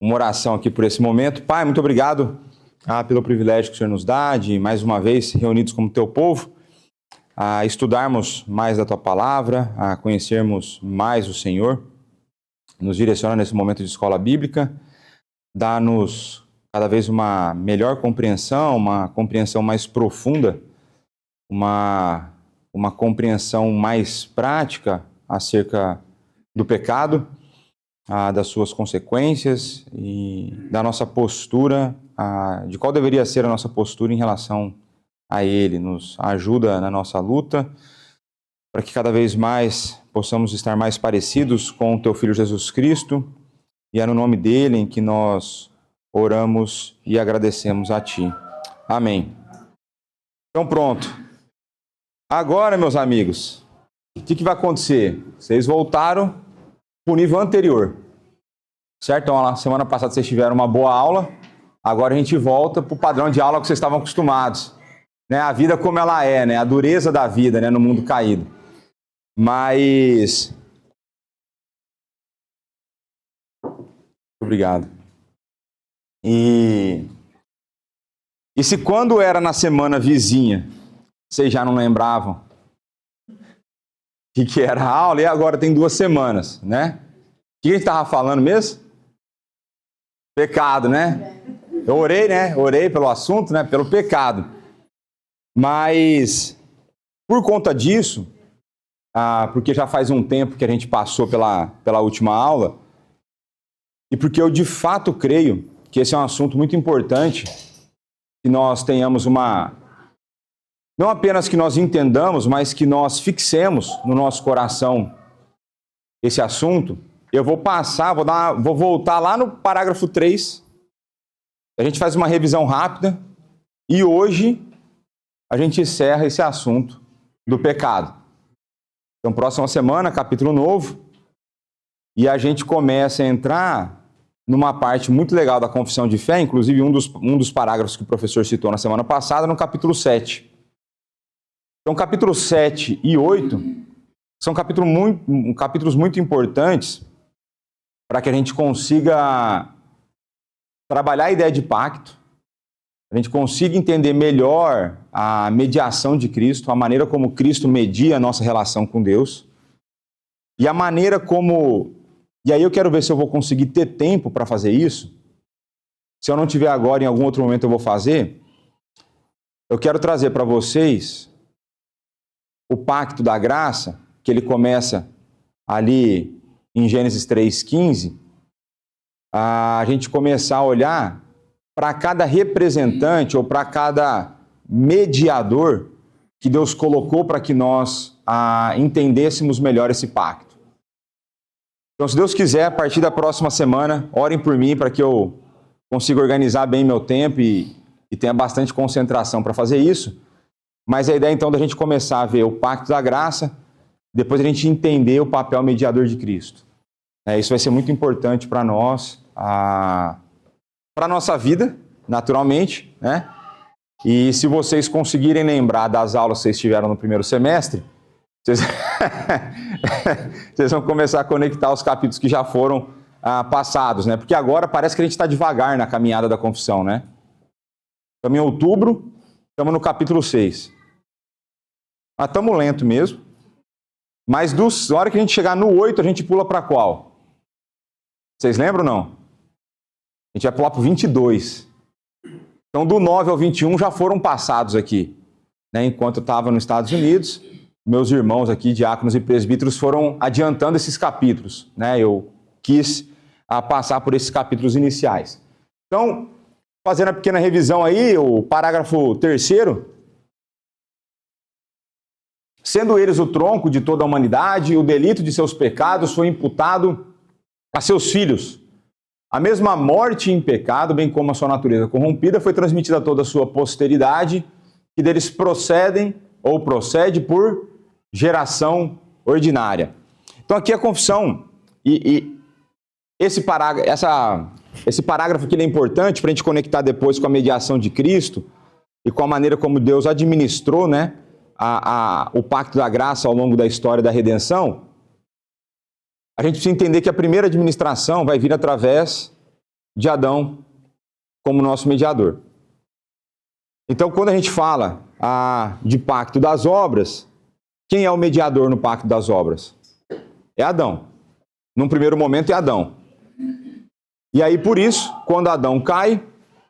uma oração aqui por esse momento. Pai, muito obrigado pelo privilégio que o Senhor nos dá de, mais uma vez, reunidos como teu povo, a estudarmos mais da tua palavra, a conhecermos mais o Senhor. Nos direciona nesse momento de escola bíblica, dá-nos cada vez uma melhor compreensão, uma compreensão mais profunda, uma compreensão mais prática acerca do pecado, das suas consequências e da nossa postura, de qual deveria ser a nossa postura em relação a Ele. Nos ajuda na nossa luta, para que cada vez mais possamos estar mais parecidos com o Teu Filho Jesus Cristo, e é no nome dEle em que nós oramos e agradecemos a Ti. Amém. Então pronto. Agora, meus amigos, o que vai acontecer? Vocês voltaram para o nível anterior, certo? Então, na semana passada vocês tiveram uma boa aula, agora a gente volta para o padrão de aula que vocês estavam acostumados, né? A vida como ela é, né? A dureza da vida, né? No mundo caído. Mas... Obrigado. E se quando era na semana vizinha, vocês já não lembravam que era a aula, e agora tem 2 semanas, né? O que a gente estava falando mesmo? Pecado, né? Eu orei, né? Orei pelo assunto, né? Pelo pecado. Mas, por conta disso, porque já faz um tempo que a gente passou pela última aula, e porque eu de fato creio que esse é um assunto muito importante, que nós tenhamos não apenas que nós entendamos, mas que nós fixemos no nosso coração esse assunto. Eu vou vou voltar lá no parágrafo 3. A gente faz uma revisão rápida e hoje a gente encerra esse assunto do pecado. Então, próxima semana, capítulo novo, e a gente começa a entrar numa parte muito legal da confissão de fé, inclusive um dos parágrafos que o professor citou na semana passada, no capítulo 7. Então, capítulo 7 e 8 são capítulos muito importantes para que a gente consiga trabalhar a ideia de pacto, a gente consiga entender melhor a mediação de Cristo, a maneira como Cristo media a nossa relação com Deus, e a maneira como... E aí eu quero ver se eu vou conseguir ter tempo para fazer isso. Se eu não tiver agora, em algum outro momento eu vou fazer. Eu quero trazer para vocês o pacto da graça, que ele começa ali em Gênesis 3,15, a gente começar a olhar para cada representante ou para cada mediador que Deus colocou para que nós entendêssemos melhor esse pacto. Então, se Deus quiser, a partir da próxima semana, orem por mim para que eu consiga organizar bem meu tempo e tenha bastante concentração para fazer isso. Mas a ideia, então, da gente começar a ver o pacto da graça, depois a gente entender o papel mediador de Cristo. Isso vai ser muito importante para nós, para a nossa vida, naturalmente, né? E se vocês conseguirem lembrar das aulas que vocês tiveram no primeiro semestre, vocês vão começar a conectar os capítulos que já foram passados, né? Porque agora parece que a gente está devagar na caminhada da confissão, né? Estamos em outubro, estamos no capítulo 6. Estamos lento mesmo. Mas na hora que a gente chegar no 8, a gente pula para qual? Vocês lembram ou não? A gente vai pular para o 22. Então, do 9 ao 21 já foram passados aqui. Né? Enquanto eu estava nos Estados Unidos, meus irmãos aqui, diáconos e presbíteros, foram adiantando esses capítulos. Né? Eu quis passar por esses capítulos iniciais. Então, fazendo a pequena revisão aí, o parágrafo 3º, sendo eles o tronco de toda a humanidade, o delito de seus pecados foi imputado a seus filhos. A mesma morte em pecado, bem como a sua natureza corrompida, foi transmitida a toda a sua posteridade, que deles procede por geração ordinária. Então aqui a confissão, esse parágrafo aqui é importante para a gente conectar depois com a mediação de Cristo e com a maneira como Deus administrou, né, o pacto da graça ao longo da história da redenção. A gente precisa entender que a primeira administração vai vir através de Adão como nosso mediador. Então, quando a gente fala de pacto das obras, quem é o mediador no pacto das obras? É Adão. Num primeiro momento é Adão. E aí, por isso, quando Adão cai,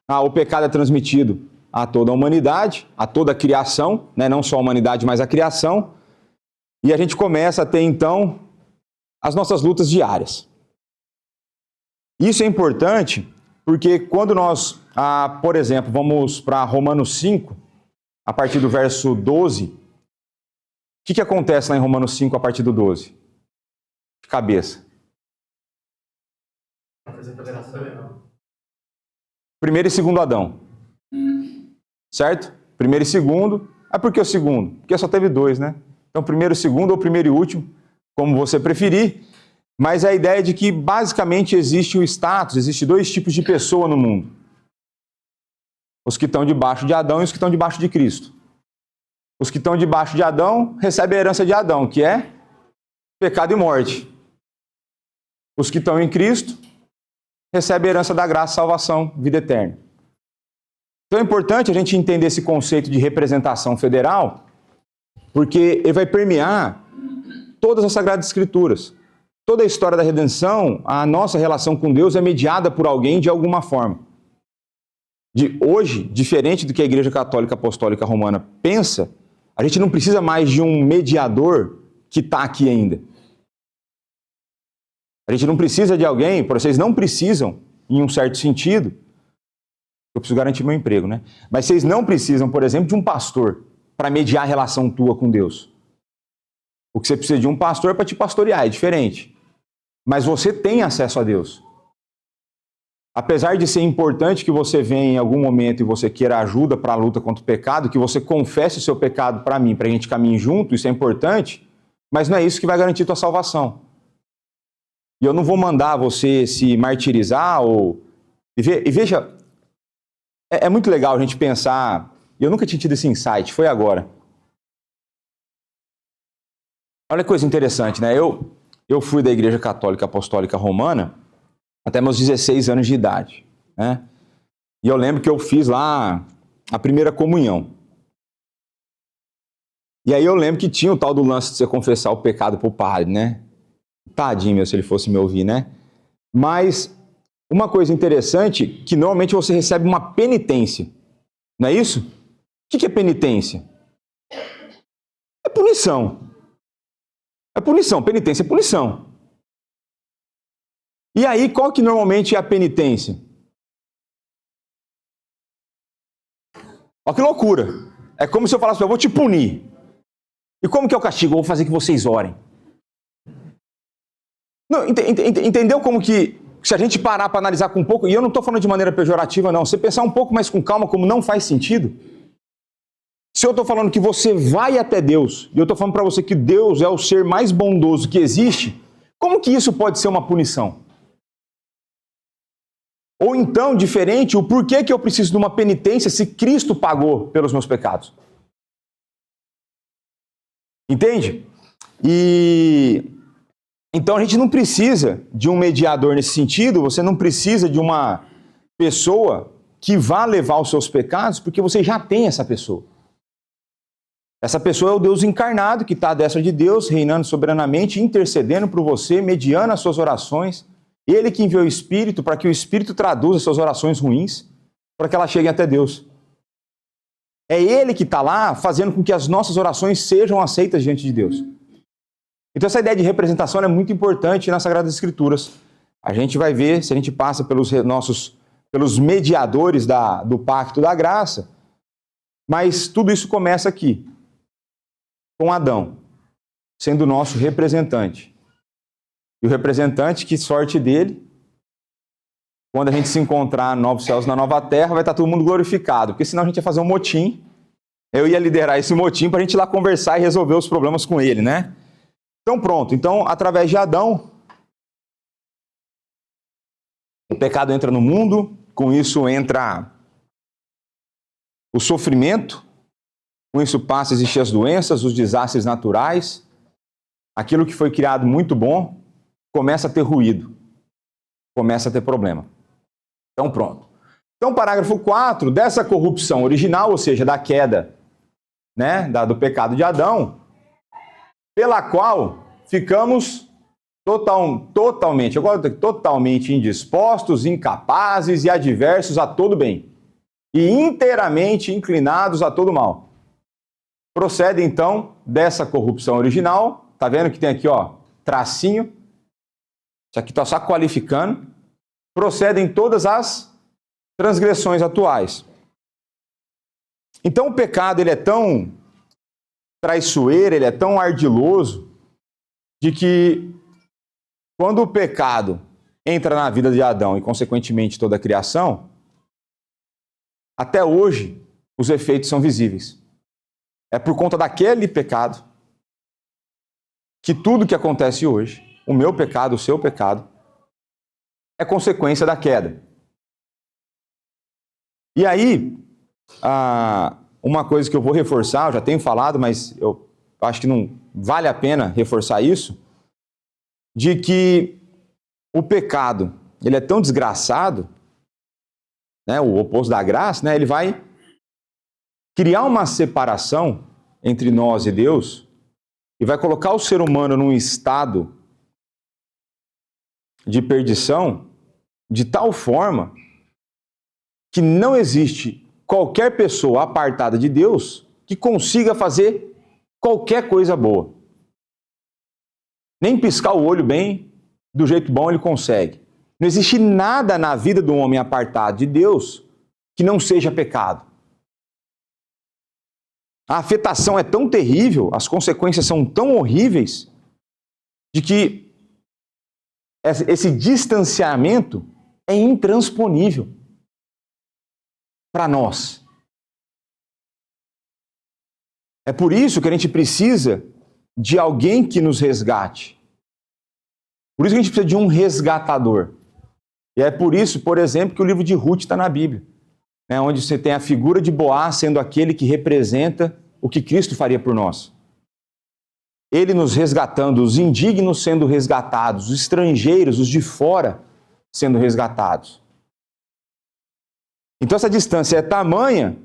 o pecado é transmitido a toda a humanidade, a toda a criação, né? Não só a humanidade, mas a criação. E a gente começa a ter, então, as nossas lutas diárias. Isso é importante porque quando nós, por exemplo, vamos para Romanos 5, a partir do verso 12, o que acontece lá em Romanos 5, a partir do 12? De cabeça. Primeiro e segundo Adão. Certo? Primeiro e segundo. Por que o segundo? Porque só teve dois, né? Então, primeiro e segundo, ou primeiro e último, como você preferir. Mas a ideia é de que, basicamente, existe o status, existe dois tipos de pessoa no mundo. Os que estão debaixo de Adão e os que estão debaixo de Cristo. Os que estão debaixo de Adão recebem a herança de Adão, que é pecado e morte. Os que estão em Cristo recebem a herança da graça, salvação, vida eterna. Então é importante a gente entender esse conceito de representação federal, porque ele vai permear todas as Sagradas Escrituras. Toda a história da redenção, a nossa relação com Deus é mediada por alguém de alguma forma. Hoje, diferente do que a Igreja Católica Apostólica Romana pensa, a gente não precisa mais de um mediador que está aqui ainda. A gente não precisa de alguém, vocês não precisam, em um certo sentido, eu preciso garantir meu emprego, né? Mas vocês não precisam, por exemplo, de um pastor para mediar a relação tua com Deus. O que você precisa de um pastor para te pastorear, é diferente. Mas você tem acesso a Deus. Apesar de ser importante que você venha em algum momento e você queira ajuda para a luta contra o pecado, que você confesse o seu pecado para mim, para a gente caminhar junto, isso é importante, mas não é isso que vai garantir tua salvação. E eu não vou mandar você se martirizar ou... E veja, é muito legal a gente pensar... Eu nunca tinha tido esse insight, foi agora. Olha que coisa interessante, né? Eu fui da Igreja Católica Apostólica Romana até meus 16 anos de idade, né? E eu lembro que eu fiz lá a primeira comunhão. E aí eu lembro que tinha o tal do lance de você confessar o pecado pro padre, né? Tadinho meu, se ele fosse me ouvir, né? Mas uma coisa interessante, que normalmente você recebe uma penitência, não é isso? O que é penitência? É punição. É punição, penitência é punição. E aí, qual que normalmente é a penitência? Olha que loucura. É como se eu falasse, eu vou te punir. E como que é o castigo? Eu vou fazer que vocês orem. Não, entendeu como que, se a gente parar para analisar com um pouco, e eu não estou falando de maneira pejorativa, não, você pensar um pouco mais com calma, como não faz sentido. Se eu estou falando que você vai até Deus, e eu estou falando para você que Deus é o ser mais bondoso que existe, como que isso pode ser uma punição? Ou então, diferente, o porquê que eu preciso de uma penitência se Cristo pagou pelos meus pecados? Entende? Então a gente não precisa de um mediador nesse sentido, você não precisa de uma pessoa que vá levar os seus pecados, porque você já tem essa pessoa. Essa pessoa é o Deus encarnado que está à destra de Deus, reinando soberanamente, intercedendo por você, mediando as suas orações. Ele que enviou o Espírito para que o Espírito traduza as suas orações ruins, para que elas cheguem até Deus. É Ele que está lá fazendo com que as nossas orações sejam aceitas diante de Deus. Então essa ideia de representação é muito importante nas Sagradas Escrituras. A gente vai ver, se a gente passa pelos mediadores do pacto da graça, mas tudo isso começa aqui, com Adão, sendo o nosso representante. E o representante, que sorte dele, quando a gente se encontrar no novos céus, na nova terra, vai estar todo mundo glorificado, porque senão a gente ia fazer um motim, eu ia liderar esse motim para a gente ir lá conversar e resolver os problemas com ele, né? Então pronto, então através de Adão, o pecado entra no mundo, com isso entra o sofrimento, com isso passa a existir as doenças, os desastres naturais, aquilo que foi criado muito bom, começa a ter ruído, começa a ter problema. Então pronto. Então parágrafo 4, dessa corrupção original, ou seja, da queda, né, do pecado de Adão, pela qual ficamos totalmente indispostos, incapazes e adversos a todo bem, e inteiramente inclinados a todo mal. Procede então dessa corrupção original, tá vendo que tem aqui, ó, tracinho, isso aqui tá só qualificando, procedem todas as transgressões atuais. Então o pecado, ele é tão traiçoeiro, ele é tão ardiloso, de que quando o pecado entra na vida de Adão e, consequentemente, toda a criação, até hoje os efeitos são visíveis. É por conta daquele pecado que tudo que acontece hoje, o meu pecado, o seu pecado, é consequência da queda. E aí, uma coisa que eu vou reforçar, eu já tenho falado, mas eu acho que não vale a pena reforçar isso, de que o pecado, ele é tão desgraçado, né, o oposto da graça, né, ele vai criar uma separação entre nós e Deus e vai colocar o ser humano num estado de perdição de tal forma que não existe qualquer pessoa apartada de Deus que consiga fazer qualquer coisa boa. Nem piscar o olho bem, do jeito bom ele consegue. Não existe nada na vida do homem apartado de Deus que não seja pecado. A afetação é tão terrível, as consequências são tão horríveis, de que esse distanciamento é intransponível para nós. É por isso que a gente precisa de alguém que nos resgate. Por isso que a gente precisa de um resgatador. E é por isso, por exemplo, que o livro de Ruth está na Bíblia, né, onde você tem a figura de Boaz sendo aquele que representa o que Cristo faria por nós. Ele nos resgatando, os indignos sendo resgatados, os estrangeiros, os de fora sendo resgatados. Então essa distância é tamanha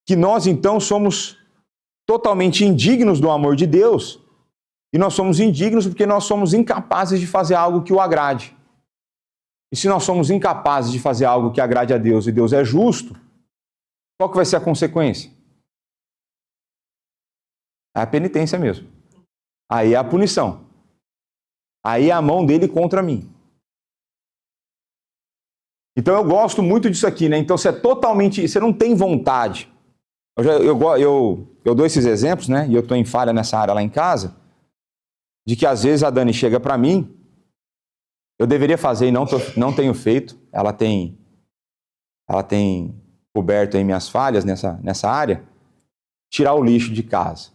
que nós então somos totalmente indignos do amor de Deus, e nós somos indignos porque nós somos incapazes de fazer algo que o agrade. E se nós somos incapazes de fazer algo que agrade a Deus e Deus é justo, qual que vai ser a consequência? É a penitência mesmo. Aí é a punição. Aí é a mão dele contra mim. Então eu gosto muito disso aqui, né? Então você é totalmente, você não tem vontade. Eu dou esses exemplos, né? E eu estou em falha nessa área lá em casa, de que às vezes a Dani chega para mim, eu deveria fazer e não tenho feito. Ela tem coberto aí minhas falhas nessa área, tirar o lixo de casa.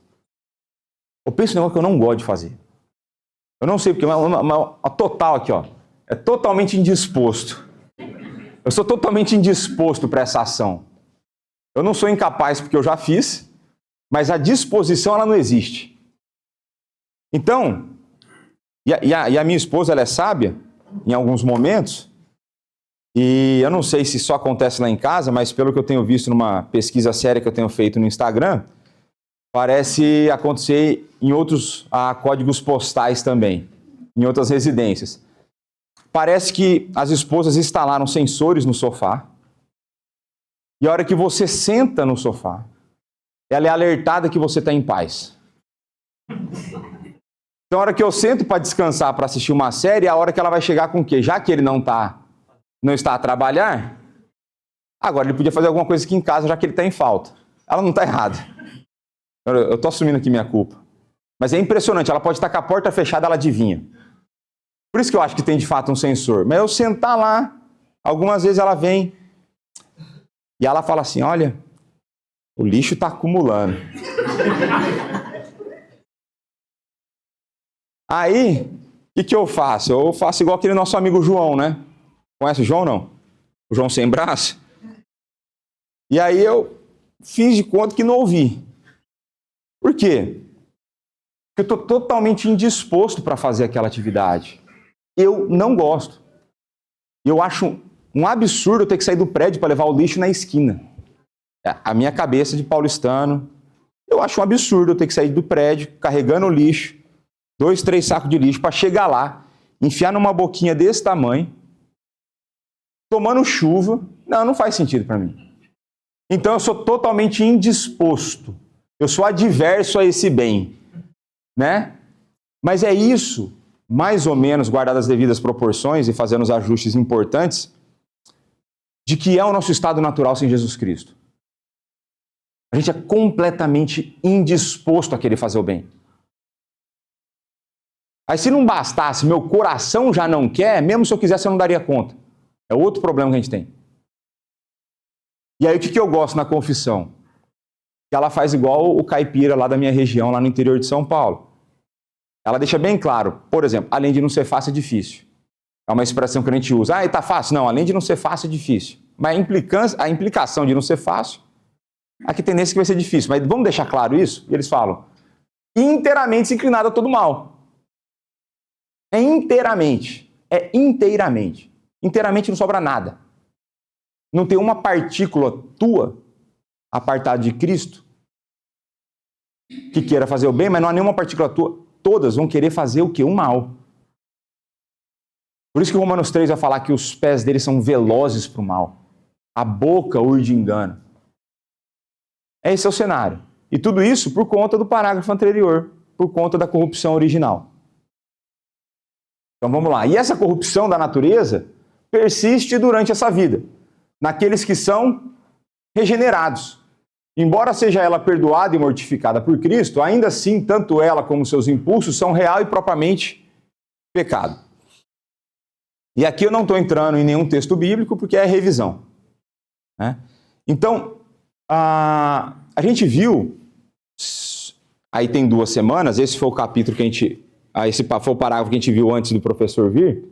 Eu penso em um negócio que eu não gosto de fazer. Eu não sei porque, a total aqui, ó, é totalmente indisposto. Eu sou totalmente indisposto para essa ação. Eu não sou incapaz porque eu já fiz, mas a disposição ela não existe. Então, e a minha esposa ela é sábia em alguns momentos, e eu não sei se só acontece lá em casa, mas pelo que eu tenho visto numa pesquisa séria que eu tenho feito no Instagram, parece acontecer em outros códigos postais também, em outras residências. Parece que as esposas instalaram sensores no sofá, e a hora que você senta no sofá, ela é alertada que você está em paz. Então, a hora que eu sento para descansar, para assistir uma série, é a hora que ela vai chegar com o quê? Já que ele não está a trabalhar, agora ele podia fazer alguma coisa aqui em casa, já que ele está em falta. Ela não está errada. Eu estou assumindo aqui minha culpa. Mas é impressionante, ela pode estar com a porta fechada, ela adivinha. Por isso que eu acho que tem de fato um sensor. Mas eu sentar lá, algumas vezes ela vem e ela fala assim, olha, o lixo está acumulando. Aí, o que eu faço? Eu faço igual aquele nosso amigo João, né? Conhece o João, não? O João sem braço? E aí eu fiz de conta que não ouvi. Por quê? Porque eu estou totalmente indisposto para fazer aquela atividade. Eu não gosto. Eu acho um absurdo eu ter que sair do prédio para levar o lixo na esquina. A minha cabeça de paulistano, eu acho um absurdo eu ter que sair do prédio carregando o lixo, 2, 3 sacos de lixo para chegar lá, enfiar numa boquinha desse tamanho, tomando chuva. Não faz sentido para mim. Então eu sou totalmente indisposto. Eu sou adverso a esse bem, né? Mas é isso, mais ou menos, guardadas as devidas proporções e fazendo os ajustes importantes, de que é o nosso estado natural sem Jesus Cristo. A gente é completamente indisposto a querer fazer o bem. Aí se não bastasse, meu coração já não quer, mesmo se eu quisesse eu não daria conta. É outro problema que a gente tem. E aí o que eu gosto na confissão? Que ela faz igual o caipira lá da minha região, lá no interior de São Paulo. Ela deixa bem claro, por exemplo, além de não ser fácil, é difícil. É uma expressão que a gente usa. Ah, tá fácil? Não, além de não ser fácil, é difícil. Mas a implicação de não ser fácil, aqui tem tendência que vai ser difícil. Mas vamos deixar claro isso? E eles falam, inteiramente inclinado a todo mal. É inteiramente. É inteiramente. Inteiramente não sobra nada. Não tem uma partícula tua, apartada de Cristo, que queira fazer o bem, mas não há nenhuma partícula tua. Todas vão querer fazer o quê? O mal. Por isso que Romanos 3 vai falar que os pés deles são velozes para o mal. A boca urde engano. Esse é o cenário. E tudo isso por conta do parágrafo anterior, por conta da corrupção original. Então vamos lá. E essa corrupção da natureza persiste durante essa vida, naqueles que são regenerados. Embora seja ela perdoada e mortificada por Cristo, ainda assim, tanto ela como seus impulsos são real e propriamente pecado. E aqui eu não estou entrando em nenhum texto bíblico, porque é revisão, né? Então, a gente viu, aí tem 2 semanas, esse foi o capítulo que a gente, esse foi o parágrafo que a gente viu antes do professor vir,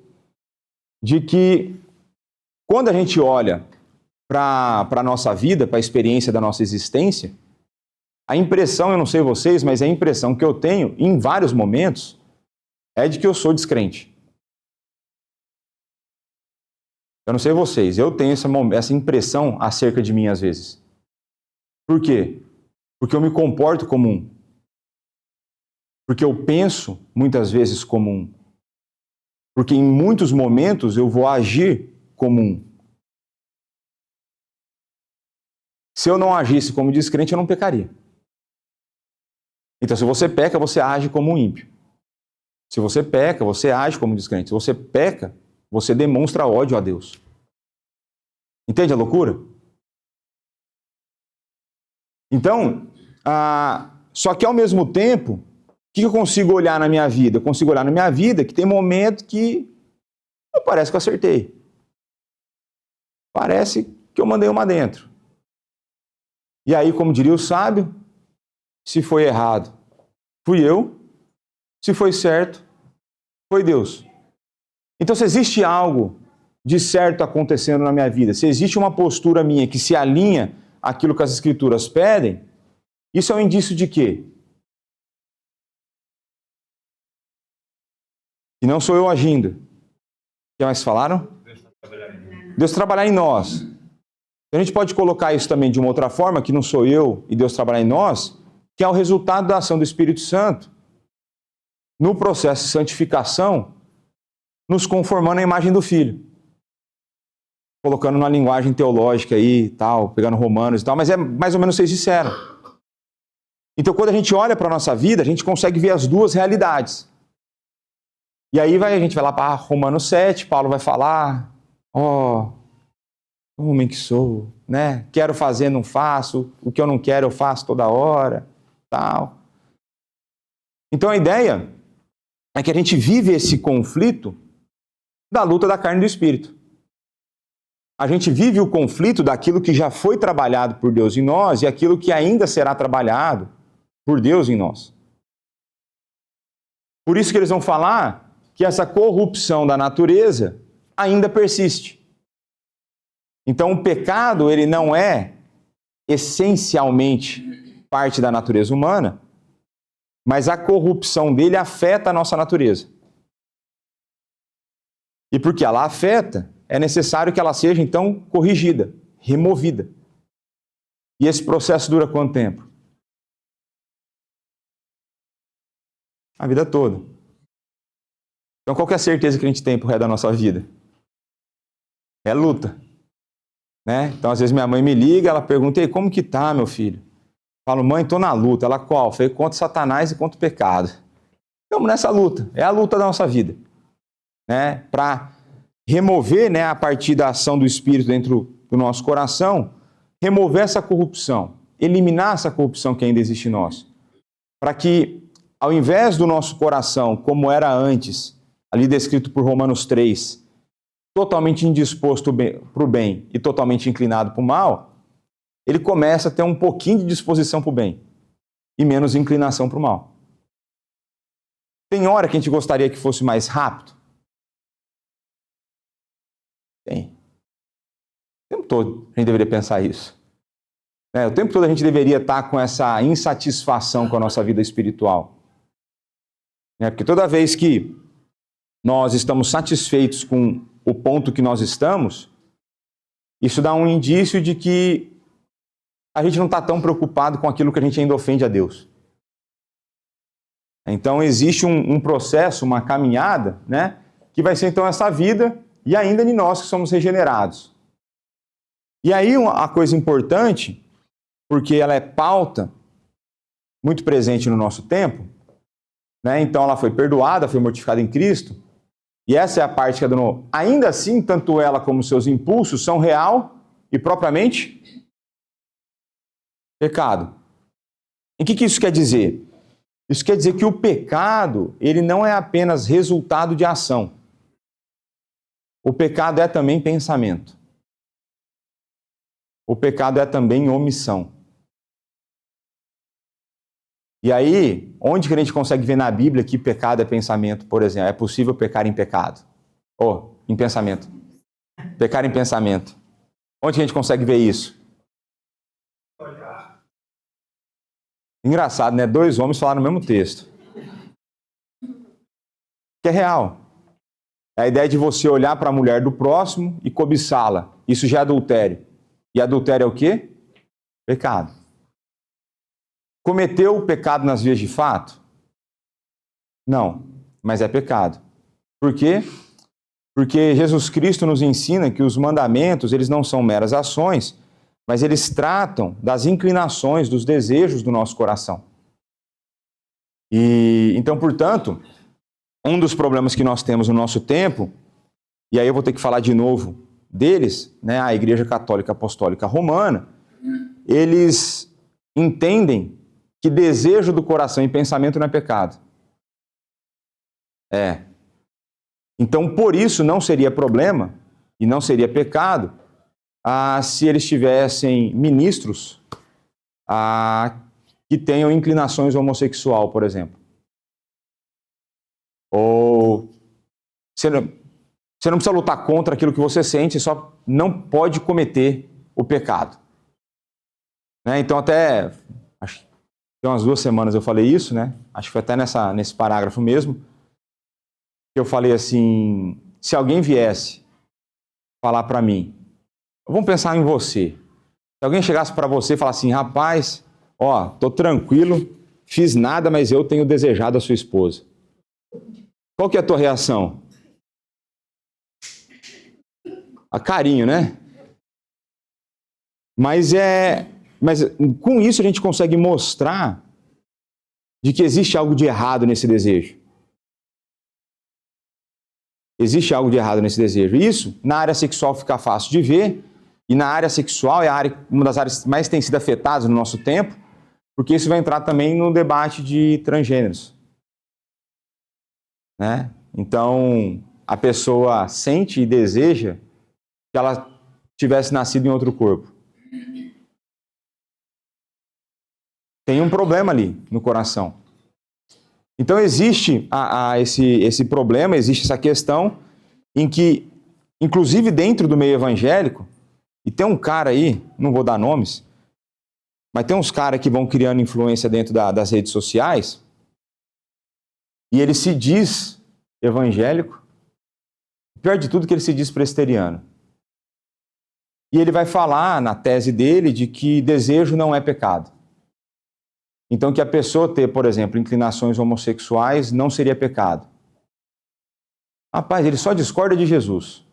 de que quando a gente olha para a nossa vida, para a experiência da nossa existência, a impressão, eu não sei vocês, mas a impressão que eu tenho, em vários momentos, é de que eu sou descrente. Eu não sei vocês, eu tenho essa impressão acerca de mim às vezes. Por quê? Porque eu me comporto como um. Porque eu penso muitas vezes como um. Porque em muitos momentos eu vou agir como um. Se eu não agisse como descrente, eu não pecaria. Então, se você peca, você age como um ímpio. Se você peca, você age como descrente. Se você peca, você demonstra ódio a Deus. Entende a loucura? Então, só que ao mesmo tempo, o que eu consigo olhar na minha vida? Eu consigo olhar na minha vida que tem momento que parece que eu acertei. Parece que eu mandei uma dentro. E aí, como diria o sábio, se foi errado, fui eu. Se foi certo, foi Deus. Então, se existe algo de certo acontecendo na minha vida, se existe uma postura minha que se alinha àquilo que as Escrituras pedem, isso é um indício de quê? E não sou eu agindo. O que mais falaram? Deus trabalhar em nós. A gente pode colocar isso também de uma outra forma, que não sou eu e Deus trabalhar em nós, que é o resultado da ação do Espírito Santo no processo de santificação, nos conformando à imagem do Filho. Colocando na linguagem teológica aí, tal, pegando Romanos e tal, mas é mais ou menos o que vocês disseram. Então, quando a gente olha para a nossa vida, a gente consegue ver as duas realidades. E aí a gente vai lá para Romanos 7, Paulo vai falar, homem que sou, né? Quero fazer, não faço, o que eu não quero eu faço toda hora, tal. Então a ideia é que a gente vive esse conflito da luta da carne e do espírito. A gente vive o conflito daquilo que já foi trabalhado por Deus em nós e aquilo que ainda será trabalhado por Deus em nós. Por isso que eles vão falar que essa corrupção da natureza ainda persiste. Então o pecado, ele não é essencialmente parte da natureza humana, mas a corrupção dele afeta a nossa natureza. E porque ela afeta, é necessário que ela seja, então, corrigida, removida. E esse processo dura quanto tempo? A vida toda. Então, qual que é a certeza que a gente tem pro resto da nossa vida? É luta. Né? Então, às vezes, minha mãe me liga, ela pergunta, e como que tá, meu filho? Eu falo, mãe, tô na luta. Ela, qual? Eu falei, contra Satanás e contra o pecado. Estamos nessa luta. É a luta da nossa vida. Né? Para remover, né, a partir da ação do Espírito dentro do nosso coração, remover essa corrupção, eliminar essa corrupção que ainda existe em nós. Para que, ao invés do nosso coração, como era antes, ali descrito por Romanos 3, totalmente indisposto para o bem e totalmente inclinado para o mal, ele começa a ter um pouquinho de disposição para o bem e menos inclinação para o mal. Tem hora que a gente gostaria que fosse mais rápido? Tem. O tempo todo a gente deveria pensar isso. O tempo todo a gente deveria estar com essa insatisfação com a nossa vida espiritual. Porque toda vez que nós estamos satisfeitos com o ponto que nós estamos, isso dá um indício de que a gente não está tão preocupado com aquilo que a gente ainda ofende a Deus. Então existe um processo, uma caminhada, né, que vai ser então essa vida e ainda em nós que somos regenerados. E aí a coisa importante, porque ela é pauta muito presente no nosso tempo, né, então ela foi perdoada, foi mortificada em Cristo, e essa é a parte que é do novo. Ainda assim, tanto ela como seus impulsos são real e propriamente pecado. E o que isso quer dizer? Isso quer dizer que o pecado, ele não é apenas resultado de ação. O pecado é também pensamento. O pecado é também omissão. E aí, onde que a gente consegue ver na Bíblia que pecado é pensamento, por exemplo? É possível pecar em pecado? Ou em pensamento. Pecar em pensamento. Onde que a gente consegue ver isso? Engraçado, né? Dois homens falaram no mesmo texto. Que é real. É a ideia de você olhar para a mulher do próximo e cobiçá-la. Isso já é adultério. E adultério é o quê? Pecado. Cometeu o pecado nas vias de fato? Não, mas é pecado. Por quê? Porque Jesus Cristo nos ensina que os mandamentos, eles não são meras ações, mas eles tratam das inclinações, dos desejos do nosso coração. E então, portanto, um dos problemas que nós temos no nosso tempo, e aí eu vou ter que falar de novo deles, né, a Igreja Católica Apostólica Romana, eles entendem que desejo do coração e pensamento não é pecado. Então, por isso, não seria problema e não seria pecado se eles tivessem ministros que tenham inclinações homossexual, por exemplo. Ou você não precisa lutar contra aquilo que você sente, só não pode cometer o pecado. Então, até acho que tem umas 2 semanas eu falei isso, né? Acho que foi até nesse parágrafo mesmo, que eu falei assim, se alguém viesse falar para mim, vamos pensar em você. Se alguém chegasse para você e falasse assim, rapaz, tô tranquilo, fiz nada, mas eu tenho desejado a sua esposa. Qual que é a tua reação? A carinho, né? Mas com isso a gente consegue mostrar de que existe algo de errado nesse desejo. Existe algo de errado nesse desejo. Isso, na área sexual, fica fácil de ver. E na área sexual é uma das áreas que mais tem sido afetadas no nosso tempo, porque isso vai entrar também no debate de transgêneros. Né? Então, a pessoa sente e deseja que ela tivesse nascido em outro corpo. Tem um problema ali no coração. Então existe esse problema, existe essa questão em que, inclusive dentro do meio evangélico, e tem um cara aí, não vou dar nomes, mas tem uns caras que vão criando influência dentro das redes sociais, e ele se diz evangélico, Pior de tudo que ele se diz presbiteriano. E ele vai falar na tese dele de que desejo não é pecado. Então que a pessoa ter, por exemplo, inclinações homossexuais não seria pecado. Rapaz, ele só discorda de Jesus.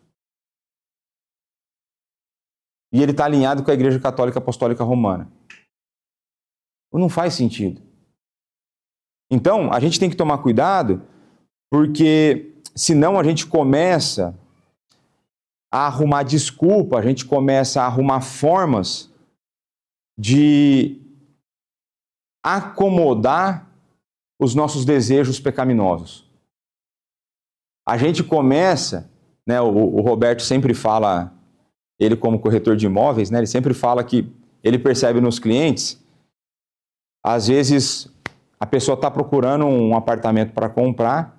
E ele está alinhado com a Igreja Católica Apostólica Romana. Não faz sentido. Então, a gente tem que tomar cuidado, porque senão a gente começa a arrumar desculpa, a gente começa a arrumar formas de acomodar os nossos desejos pecaminosos. A gente começa, né, o Roberto sempre fala, ele como corretor de imóveis, né, ele sempre fala que ele percebe nos clientes, às vezes a pessoa está procurando um apartamento para comprar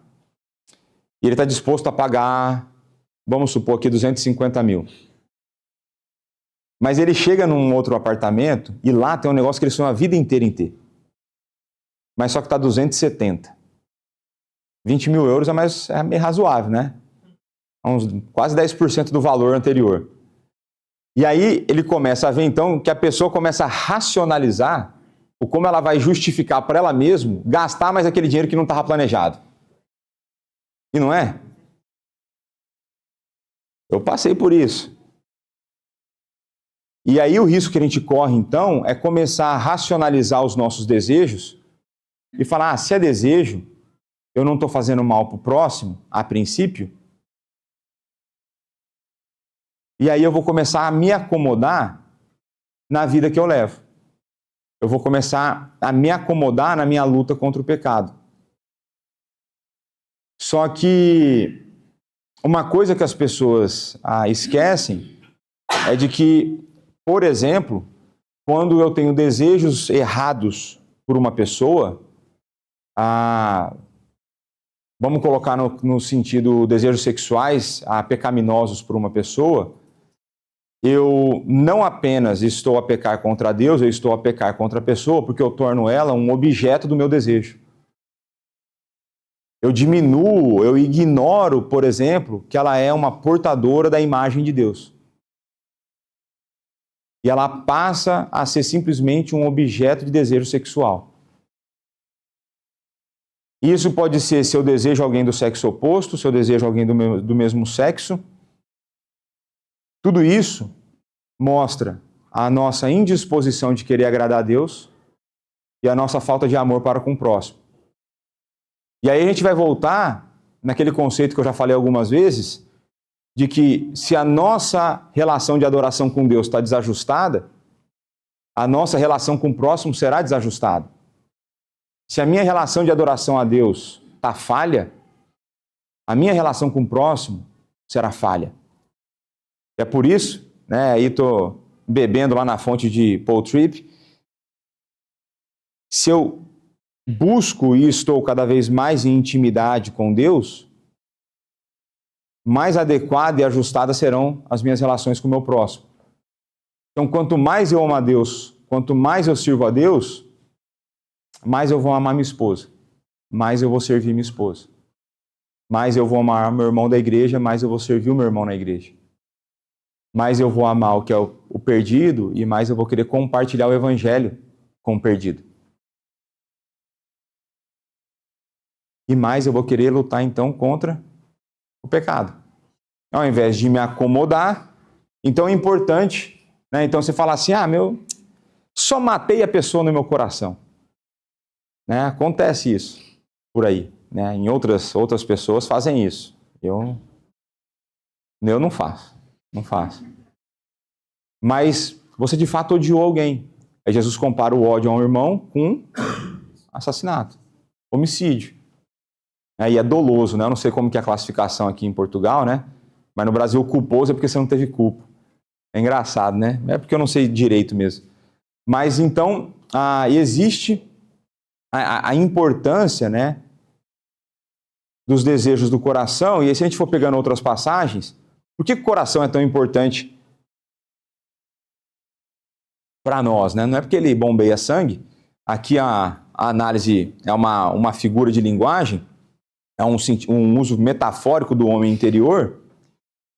e ele está disposto a pagar, vamos supor aqui, 250 mil. Mas ele chega num outro apartamento e lá tem um negócio que ele sonhou a vida inteira em ter. Mas só que está 270. 20 mil euros é meio razoável, né? Uns quase 10% do valor anterior. E aí ele começa a ver então que a pessoa começa a racionalizar o como ela vai justificar para ela mesma gastar mais aquele dinheiro que não estava planejado. E não é? Eu passei por isso. E aí o risco que a gente corre, então, é começar a racionalizar os nossos desejos e falar, se é desejo, eu não estou fazendo mal para o próximo, a princípio, e aí eu vou começar a me acomodar na vida que eu levo. Eu vou começar a me acomodar na minha luta contra o pecado. Só que uma coisa que as pessoas esquecem é de que, por exemplo, quando eu tenho desejos errados por uma pessoa, vamos colocar no sentido desejos sexuais pecaminosos por uma pessoa, eu não apenas estou a pecar contra Deus, eu estou a pecar contra a pessoa, porque eu torno ela um objeto do meu desejo. Eu diminuo, eu ignoro, por exemplo, que ela é uma portadora da imagem de Deus. E ela passa a ser simplesmente um objeto de desejo sexual. Isso pode ser se eu desejo alguém do sexo oposto, se eu desejo alguém do mesmo sexo. Tudo isso mostra a nossa indisposição de querer agradar a Deus e a nossa falta de amor para com o próximo. E aí a gente vai voltar naquele conceito que eu já falei algumas vezes, de que se a nossa relação de adoração com Deus está desajustada, a nossa relação com o próximo será desajustada. Se a minha relação de adoração a Deus está falha, a minha relação com o próximo será falha. É por isso, né, aí estou bebendo lá na fonte de Paul Tripp, se eu busco e estou cada vez mais em intimidade com Deus, mais adequadas e ajustadas serão as minhas relações com o meu próximo. Então, quanto mais eu amo a Deus, quanto mais eu sirvo a Deus, mais eu vou amar minha esposa, mais eu vou servir minha esposa. Mais eu vou amar meu irmão da igreja, mais eu vou servir o meu irmão na igreja. Mais eu vou amar o que é o perdido e mais eu vou querer compartilhar o evangelho com o perdido. E mais eu vou querer lutar então contra o pecado. Ao invés de me acomodar, então é importante, né? Então você fala assim, só matei a pessoa no meu coração. Né? Acontece isso por aí, né? Em outras pessoas fazem isso. Eu não faço. Mas você de fato odiou alguém. Aí Jesus compara o ódio a um irmão com assassinato, homicídio. E é doloso, né? Eu não sei como que é a classificação aqui em Portugal, né? Mas no Brasil, culposo é porque você não teve culpa. É engraçado, né? É porque eu não sei direito mesmo. Mas então, existe a importância, né, dos desejos do coração. E aí, se a gente for pegando outras passagens, por que o coração é tão importante para nós, né? Não é porque ele bombeia sangue. Aqui a análise é uma figura de linguagem, é um uso metafórico do homem interior.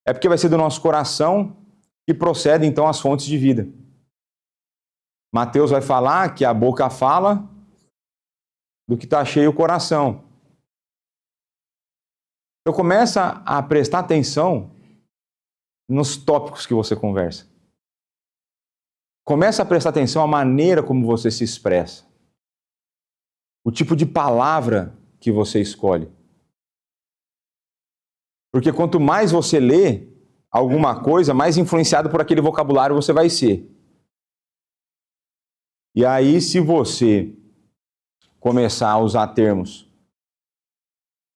É porque vai ser do nosso coração que procedem, então, as fontes de vida. Mateus vai falar que a boca fala do que está cheio o coração. Então, começa a prestar atenção nos tópicos que você conversa. Começa a prestar atenção à maneira como você se expressa. O tipo de palavra que você escolhe. Porque quanto mais você lê alguma coisa, mais influenciado por aquele vocabulário você vai ser. E aí, se você começar a usar termos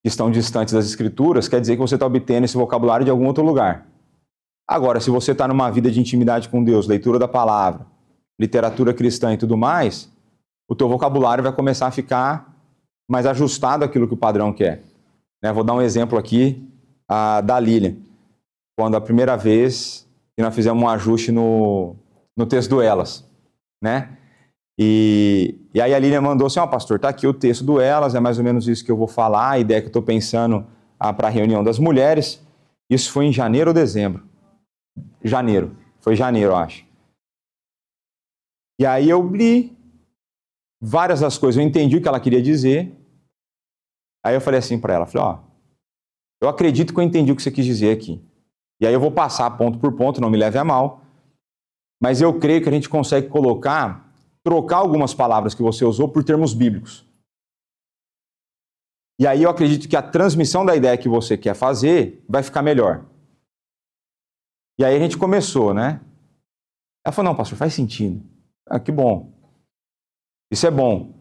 que estão distantes das Escrituras, quer dizer que você está obtendo esse vocabulário de algum outro lugar. Agora, se você está numa vida de intimidade com Deus, leitura da palavra, literatura cristã e tudo mais, o teu vocabulário vai começar a ficar mais ajustado àquilo que o padrão quer. Vou dar um exemplo aqui da Lilian. Quando a primeira vez que nós fizemos um ajuste no texto do Elas, né? E aí a Lilian mandou assim, pastor, tá aqui o texto do Elas, é mais ou menos isso que eu vou falar, a ideia que eu estou pensando para a reunião das mulheres. Isso foi em janeiro ou dezembro? Janeiro. Foi janeiro, eu acho. E aí eu li várias das coisas, eu entendi o que ela queria dizer. Aí eu falei assim para ela, eu acredito que eu entendi o que você quis dizer aqui. E aí eu vou passar ponto por ponto, não me leve a mal. Mas eu creio que a gente consegue trocar algumas palavras que você usou por termos bíblicos. E aí eu acredito que a transmissão da ideia que você quer fazer vai ficar melhor. E aí a gente começou, né? Ela falou, não, pastor, faz sentido. Que bom. Isso é bom.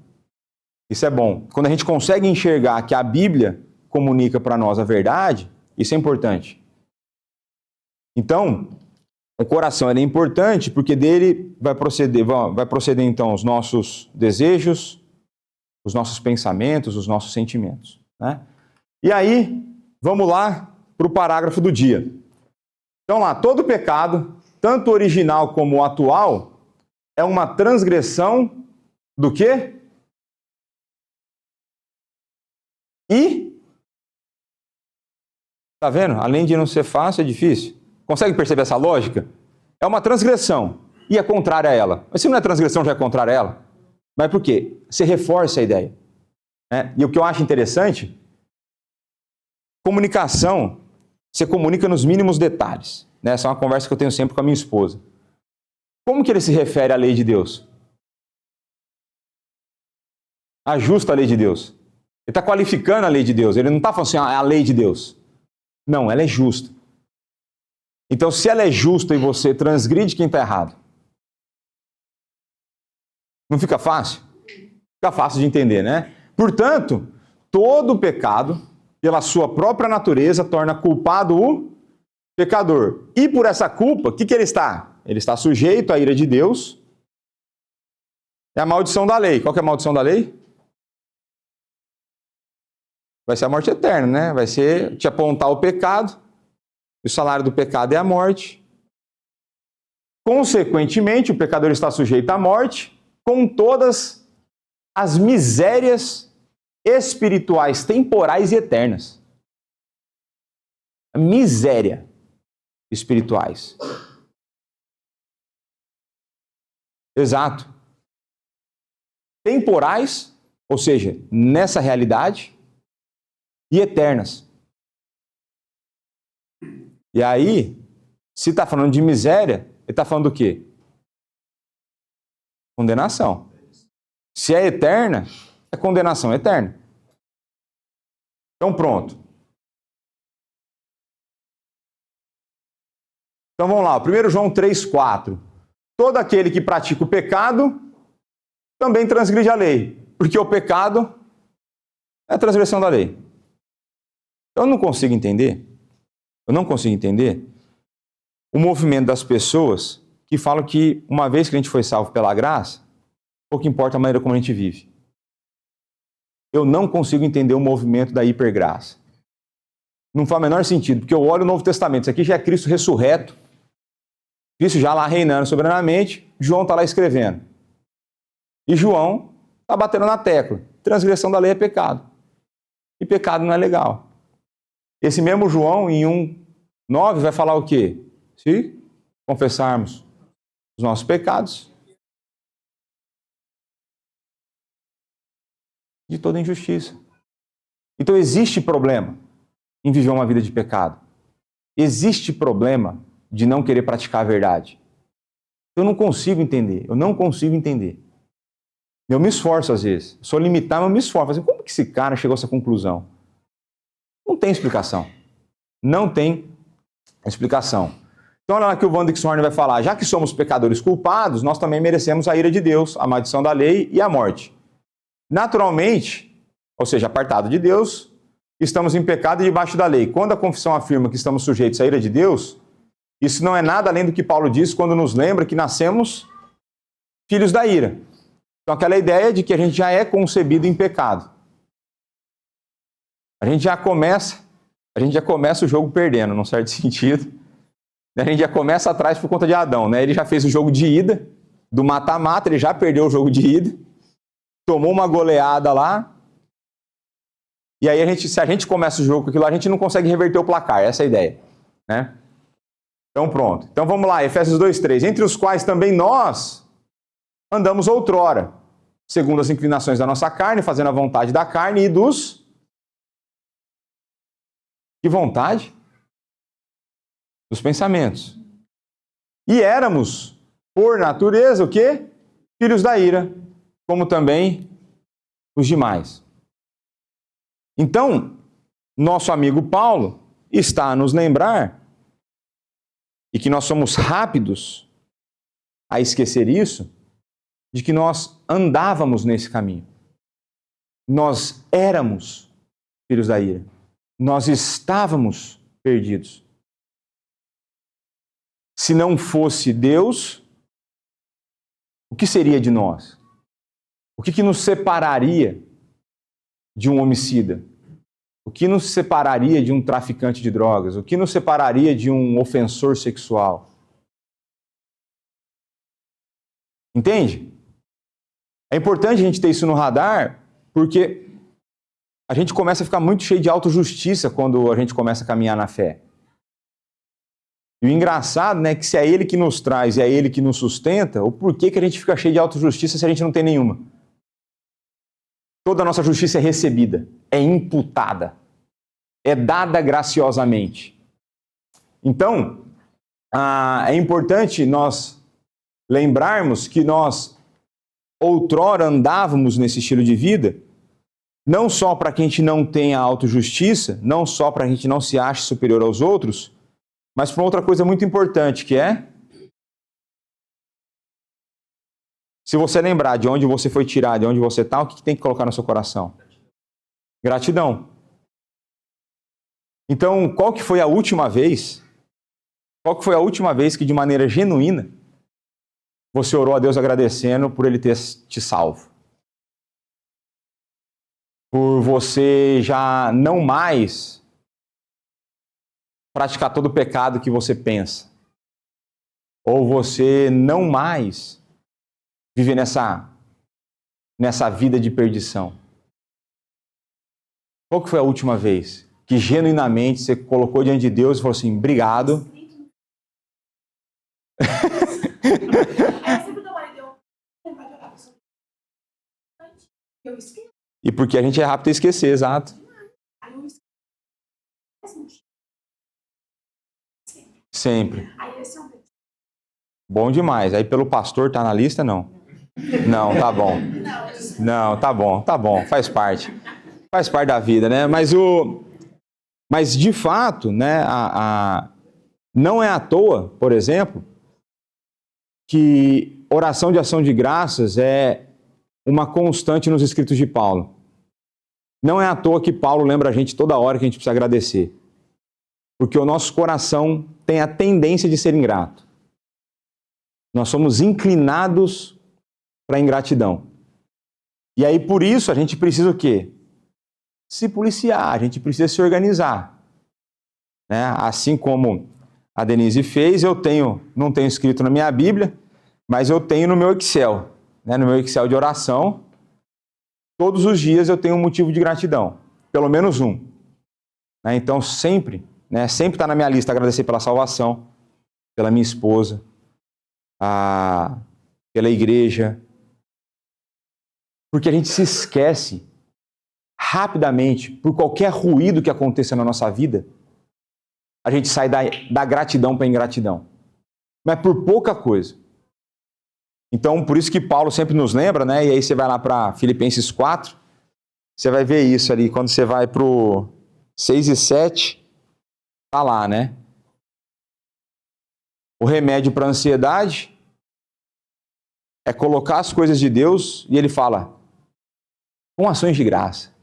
Isso é bom. Quando a gente consegue enxergar que a Bíblia comunica para nós a verdade, isso é importante. Então, o coração é importante porque dele vai proceder então os nossos desejos, os nossos pensamentos, os nossos sentimentos, né? E aí, vamos lá para o parágrafo do dia. Então lá, todo pecado, tanto original como atual, é uma transgressão do quê? E, tá vendo? Além de não ser fácil, é difícil. Consegue perceber essa lógica? É uma transgressão e é contrária a ela. Mas se não é transgressão, já é contrária a ela. Mas por quê? Você reforça a ideia. E o que eu acho interessante, comunicação, você comunica nos mínimos detalhes. Essa é uma conversa que eu tenho sempre com a minha esposa. Como que ele se refere à lei de Deus? A justa lei de Deus. Ele está qualificando a lei de Deus. Ele não está falando assim, é a lei de Deus. Não, ela é justa. Então, se ela é justa e você transgride, quem está errado? Não fica fácil? Fica fácil de entender, né? Portanto, todo pecado, pela sua própria natureza, torna culpado o pecador. E por essa culpa, o que ele está? Ele está sujeito à ira de Deus. É a maldição da lei. Qual que é a maldição da lei? Vai ser a morte eterna, né? Vai ser te apontar o pecado. O salário do pecado é a morte. Consequentemente, o pecador está sujeito à morte, com todas as misérias espirituais, temporais e eternas. Miséria espirituais. Exato. Temporais, ou seja, nessa realidade, e eternas. E aí, se está falando de miséria, ele está falando do quê? Condenação. Se é eterna, é condenação eterna. Então pronto. Então vamos lá, 1 João 3,4. Todo aquele que pratica o pecado também transgride a lei, porque o pecado é a transgressão da lei. Eu não consigo entender o movimento das pessoas que falam que uma vez que a gente foi salvo pela graça, pouco importa a maneira como a gente vive. Eu não consigo entender o movimento da hipergraça. Não faz o menor sentido, porque eu olho o Novo Testamento, isso aqui já é Cristo ressurreto, Cristo já lá reinando soberanamente, João está lá escrevendo. E João está batendo na tecla. Transgressão da lei é pecado. E pecado não é legal. Esse mesmo João, em um 9 vai falar o quê? Se confessarmos os nossos pecados, de toda injustiça. Então existe problema em viver uma vida de pecado. Existe problema de não querer praticar a verdade. Eu não consigo entender. Eu me esforço às vezes. Sou limitado, mas eu me esforço. Como que esse cara chegou a essa conclusão? Não tem explicação. Não tem explicação. Então olha lá que o Van Dixhorn vai falar. Já que somos pecadores culpados, nós também merecemos a ira de Deus, a maldição da lei e a morte. Naturalmente, ou seja, apartado de Deus, estamos em pecado e debaixo da lei. Quando a confissão afirma que estamos sujeitos à ira de Deus, isso não é nada além do que Paulo diz quando nos lembra que nascemos filhos da ira. Então aquela ideia de que a gente já é concebido em pecado. A gente já começa o jogo perdendo, num certo sentido. A gente já começa atrás por conta de Adão, né? Ele já fez o jogo de ida, do mata-mata, ele já perdeu o jogo de ida, tomou uma goleada lá, e aí se a gente começa o jogo com aquilo, a gente não consegue reverter o placar, essa é a ideia, né? Então pronto. Então vamos lá, Efésios 2:3. Entre os quais também nós andamos outrora, segundo as inclinações da nossa carne, fazendo a vontade da carne e dos... Que vontade? Dos pensamentos. E éramos, por natureza, o quê? Filhos da ira, como também os demais. Então, nosso amigo Paulo está a nos lembrar, e que nós somos rápidos a esquecer isso, de que nós andávamos nesse caminho. Nós éramos filhos da ira. Nós estávamos perdidos. Se não fosse Deus, o que seria de nós? O que nos separaria de um homicida? O que nos separaria de um traficante de drogas? O que nos separaria de um ofensor sexual? Entende? É importante a gente ter isso no radar, porque a gente começa a ficar muito cheio de autojustiça quando a gente começa a caminhar na fé. E o engraçado, né, é que se é Ele que nos traz e é Ele que nos sustenta, o porquê que a gente fica cheio de autojustiça se a gente não tem nenhuma? Toda a nossa justiça é recebida, é imputada, é dada graciosamente. Então, é importante nós lembrarmos que nós outrora andávamos nesse estilo de vida, não só para que a gente não tenha autojustiça, não só para que a gente não se ache superior aos outros, mas por outra coisa muito importante, que é... Se você lembrar de onde você foi tirado, de onde você está, o que tem que colocar no seu coração? Gratidão. Então, qual que foi a última vez que de maneira genuína você orou a Deus agradecendo por Ele ter te salvo? Por você já não mais praticar todo o pecado que você pensa. Ou você não mais viver nessa vida de perdição. Qual que foi a última vez que genuinamente você colocou diante de Deus e falou assim, obrigado. E porque a gente é rápido a esquecer, exato. Sempre. Bom demais. Aí pelo pastor tá na lista, não? Não, tá bom. Não, tá bom. Faz parte da vida, né? Mas de fato, né, não é à toa, por exemplo, que oração de ação de graças é uma constante nos escritos de Paulo. Não é à toa que Paulo lembra a gente toda hora que a gente precisa agradecer. Porque o nosso coração tem a tendência de ser ingrato. Nós somos inclinados para a ingratidão. E aí, por isso, a gente precisa o quê? Se policiar, a gente precisa se organizar. Né? Assim como a Denise fez, não tenho escrito na minha Bíblia, mas eu tenho no meu Excel. Né? No meu Excel de oração, todos os dias eu tenho um motivo de gratidão. Pelo menos um. Né? Então, sempre né? Sempre está na minha lista agradecer pela salvação, pela minha esposa, pela igreja. Porque a gente se esquece rapidamente, por qualquer ruído que aconteça na nossa vida, a gente sai da gratidão para a ingratidão. Mas por pouca coisa. Então, por isso que Paulo sempre nos lembra, né? E aí você vai lá para Filipenses 4, você vai ver isso ali. Quando você vai para o 6 e 7, tá lá, né? O remédio para a ansiedade é colocar as coisas de Deus, e ele fala, com ações de graça.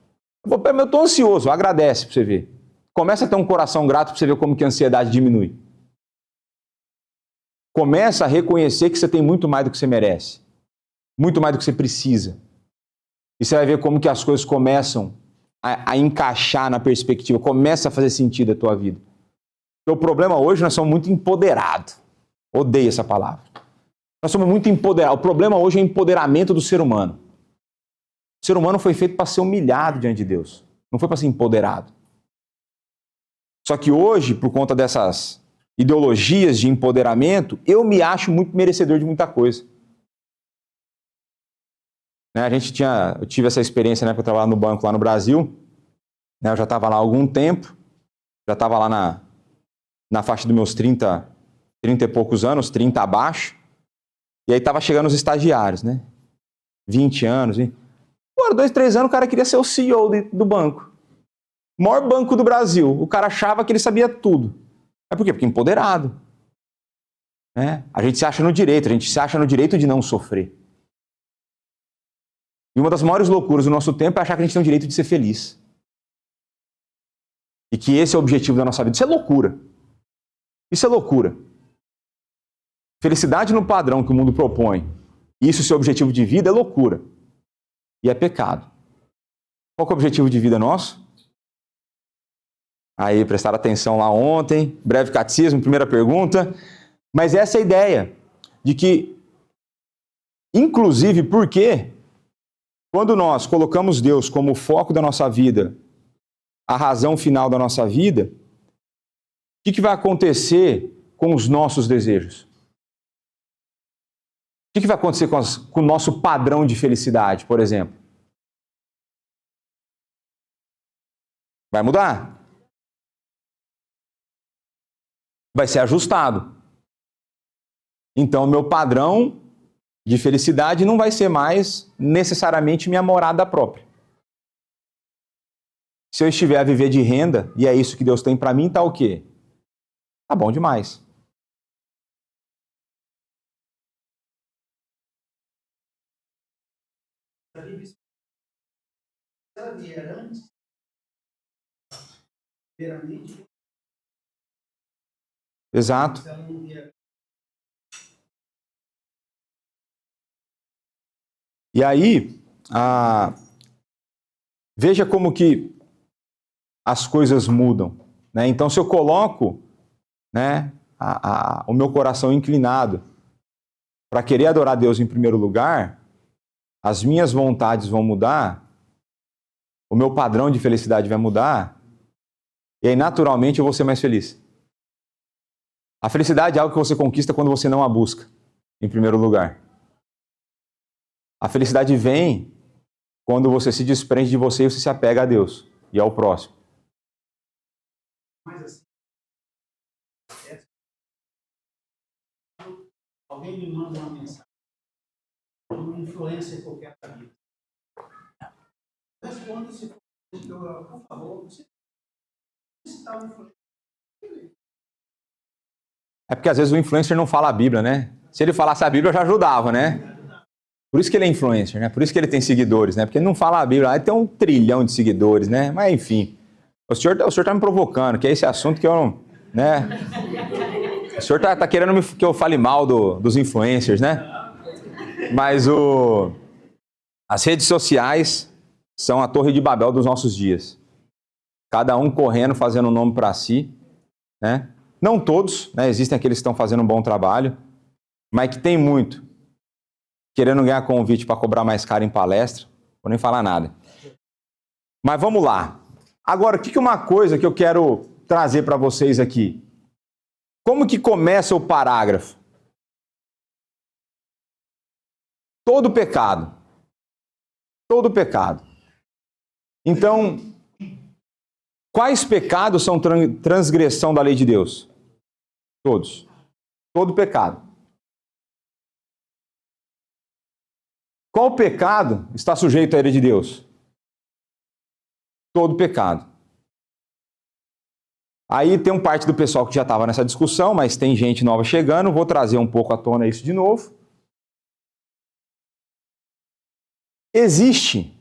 Eu estou ansioso, agradece para você ver. Começa a ter um coração grato para você ver como que a ansiedade diminui. Começa a reconhecer que você tem muito mais do que você merece. Muito mais do que você precisa. E você vai ver como que as coisas começam a encaixar na perspectiva, começa a fazer sentido a tua vida. Porque o problema hoje, nós somos muito empoderados. Odeio essa palavra. Nós somos muito empoderados. O problema hoje é o empoderamento do ser humano. O ser humano foi feito para ser humilhado diante de Deus. Não foi para ser empoderado. Só que hoje, por conta dessas ideologias de empoderamento, eu me acho muito merecedor de muita coisa. Né, eu tive essa experiência, né, que eu trabalhava no banco lá no Brasil. Né, eu já estava lá há algum tempo. Já estava lá na faixa dos meus 30 e poucos anos, 30 abaixo. E aí estava chegando os estagiários, né? 20 anos. Pô, 2, 3 anos o cara queria ser o CEO do banco. O maior banco do Brasil. O cara achava que ele sabia tudo. Mas por quê? Porque empoderado. Né? A gente se acha no direito de não sofrer. E uma das maiores loucuras do nosso tempo é achar que a gente tem o direito de ser feliz. E que esse é o objetivo da nossa vida. Isso é loucura. Isso é loucura. Felicidade no padrão que o mundo propõe, isso ser objetivo de vida, é loucura. E é pecado. Qual que é o objetivo de vida nosso? Aí, prestaram atenção lá ontem, breve catecismo, primeira pergunta. Mas essa é a ideia de que, inclusive, porque quando nós colocamos Deus como o foco da nossa vida, a razão final da nossa vida, o que vai acontecer com os nossos desejos? O que vai acontecer com o nosso padrão de felicidade, por exemplo? Vai mudar. Vai ser ajustado. Então, o meu padrão de felicidade não vai ser mais necessariamente minha morada própria. Se eu estiver a viver de renda, e é isso que Deus tem para mim, tá o quê? Tá bom demais. Ela vier antes, primeiramente. Exato. Se ela não vier. E aí, veja como que as coisas mudam. Né? Então, se eu coloco, né, o meu coração inclinado para querer adorar Deus em primeiro lugar, as minhas vontades vão mudar, o meu padrão de felicidade vai mudar, e aí naturalmente eu vou ser mais feliz. A felicidade é algo que você conquista quando você não a busca, em primeiro lugar. A felicidade vem quando você se desprende de você e você se apega a Deus e ao próximo. Mas assim, alguém me manda uma mensagem, uma influência qualquer da vida. Responda se por favor, você está um influência. É porque às vezes o influencer não fala a Bíblia, né? Se ele falasse a Bíblia, já ajudava, né? Por isso que ele é influencer, né? Por isso que ele tem seguidores, né? Porque ele não fala a Bíblia, ele tem 1 trilhão de seguidores, né? Mas enfim, o senhor tá me provocando, que é esse assunto que eu não, né? O senhor tá querendo que eu fale mal dos influencers, né? Mas as redes sociais são a Torre de Babel dos nossos dias. Cada um correndo, fazendo um nome para si, né? Não todos, né? Existem aqueles que estão fazendo um bom trabalho, mas que tem muito querendo ganhar convite para cobrar mais caro em palestra, vou nem falar nada. Mas vamos lá. Agora, o que é uma coisa que eu quero trazer para vocês aqui. Como que começa o parágrafo? Todo pecado. Todo pecado. Então, quais pecados são transgressão da lei de Deus? Todos. Todo pecado. Qual pecado está sujeito à ira de Deus? Todo pecado. Aí tem parte do pessoal que já estava nessa discussão, mas tem gente nova chegando, vou trazer um pouco à tona isso de novo. Existe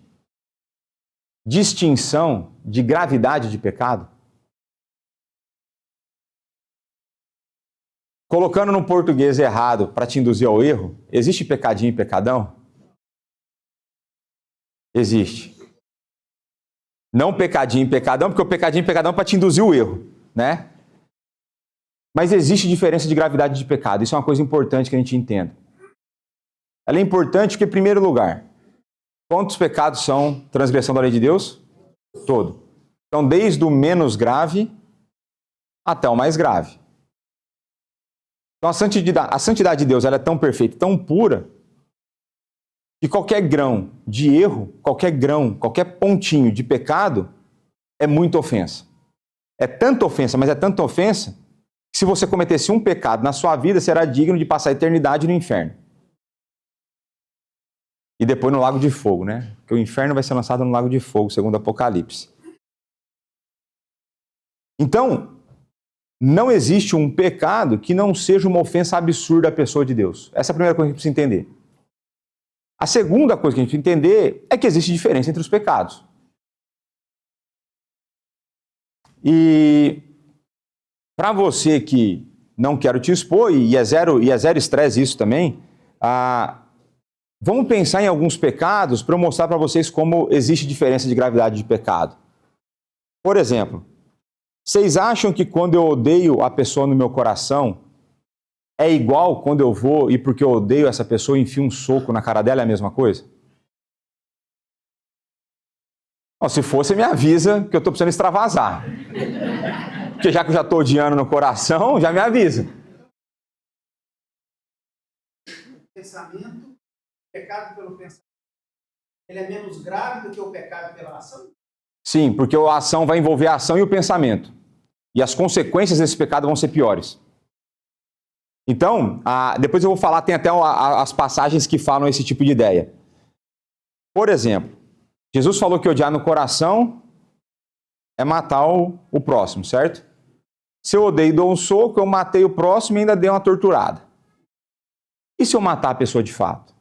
distinção de gravidade de pecado? Colocando no português errado para te induzir ao erro, existe pecadinho e pecadão? Existe. Não pecadinho e pecadão, porque o pecadinho e pecadão é para te induzir o erro, né? Mas existe diferença de gravidade de pecado. Isso é uma coisa importante que a gente entenda. Ela é importante porque, em primeiro lugar, quantos pecados são transgressão da lei de Deus? Todo. Então, desde o menos grave até o mais grave. Então, a santidade de Deus ela é tão perfeita, tão pura, que qualquer grão de erro, qualquer pontinho de pecado é muita ofensa. É tanta ofensa, mas é tanta ofensa, que se você cometesse um pecado na sua vida, será digno de passar a eternidade no inferno. E depois no lago de fogo, né? Porque o inferno vai ser lançado no lago de fogo, segundo Apocalipse. Então, não existe um pecado que não seja uma ofensa absurda à pessoa de Deus. Essa é a primeira coisa que a gente precisa entender. A segunda coisa que a gente precisa entender é que existe diferença entre os pecados. E para você que não quero te expor, e é zero estresse isso também, vamos pensar em alguns pecados para eu mostrar para vocês como existe diferença de gravidade de pecado. Por exemplo, vocês acham que quando eu odeio a pessoa no meu coração, é igual quando eu vou e porque eu odeio essa pessoa enfio um soco na cara dela, é a mesma coisa? Bom, se for, você me avisa que eu estou precisando extravasar. Porque já que eu já estou odiando no coração, já me avisa. Pensamento, pecado pelo pensamento, ele é menos grave do que o pecado pela ação? Sim, porque a ação vai envolver a ação e o pensamento. E as consequências desse pecado vão ser piores. Então, depois eu vou falar, tem até as passagens que falam esse tipo de ideia. Por exemplo, Jesus falou que odiar no coração é matar o próximo, certo? Se eu odeio e dou um soco, eu matei o próximo e ainda dei uma torturada. E se eu matar a pessoa de fato?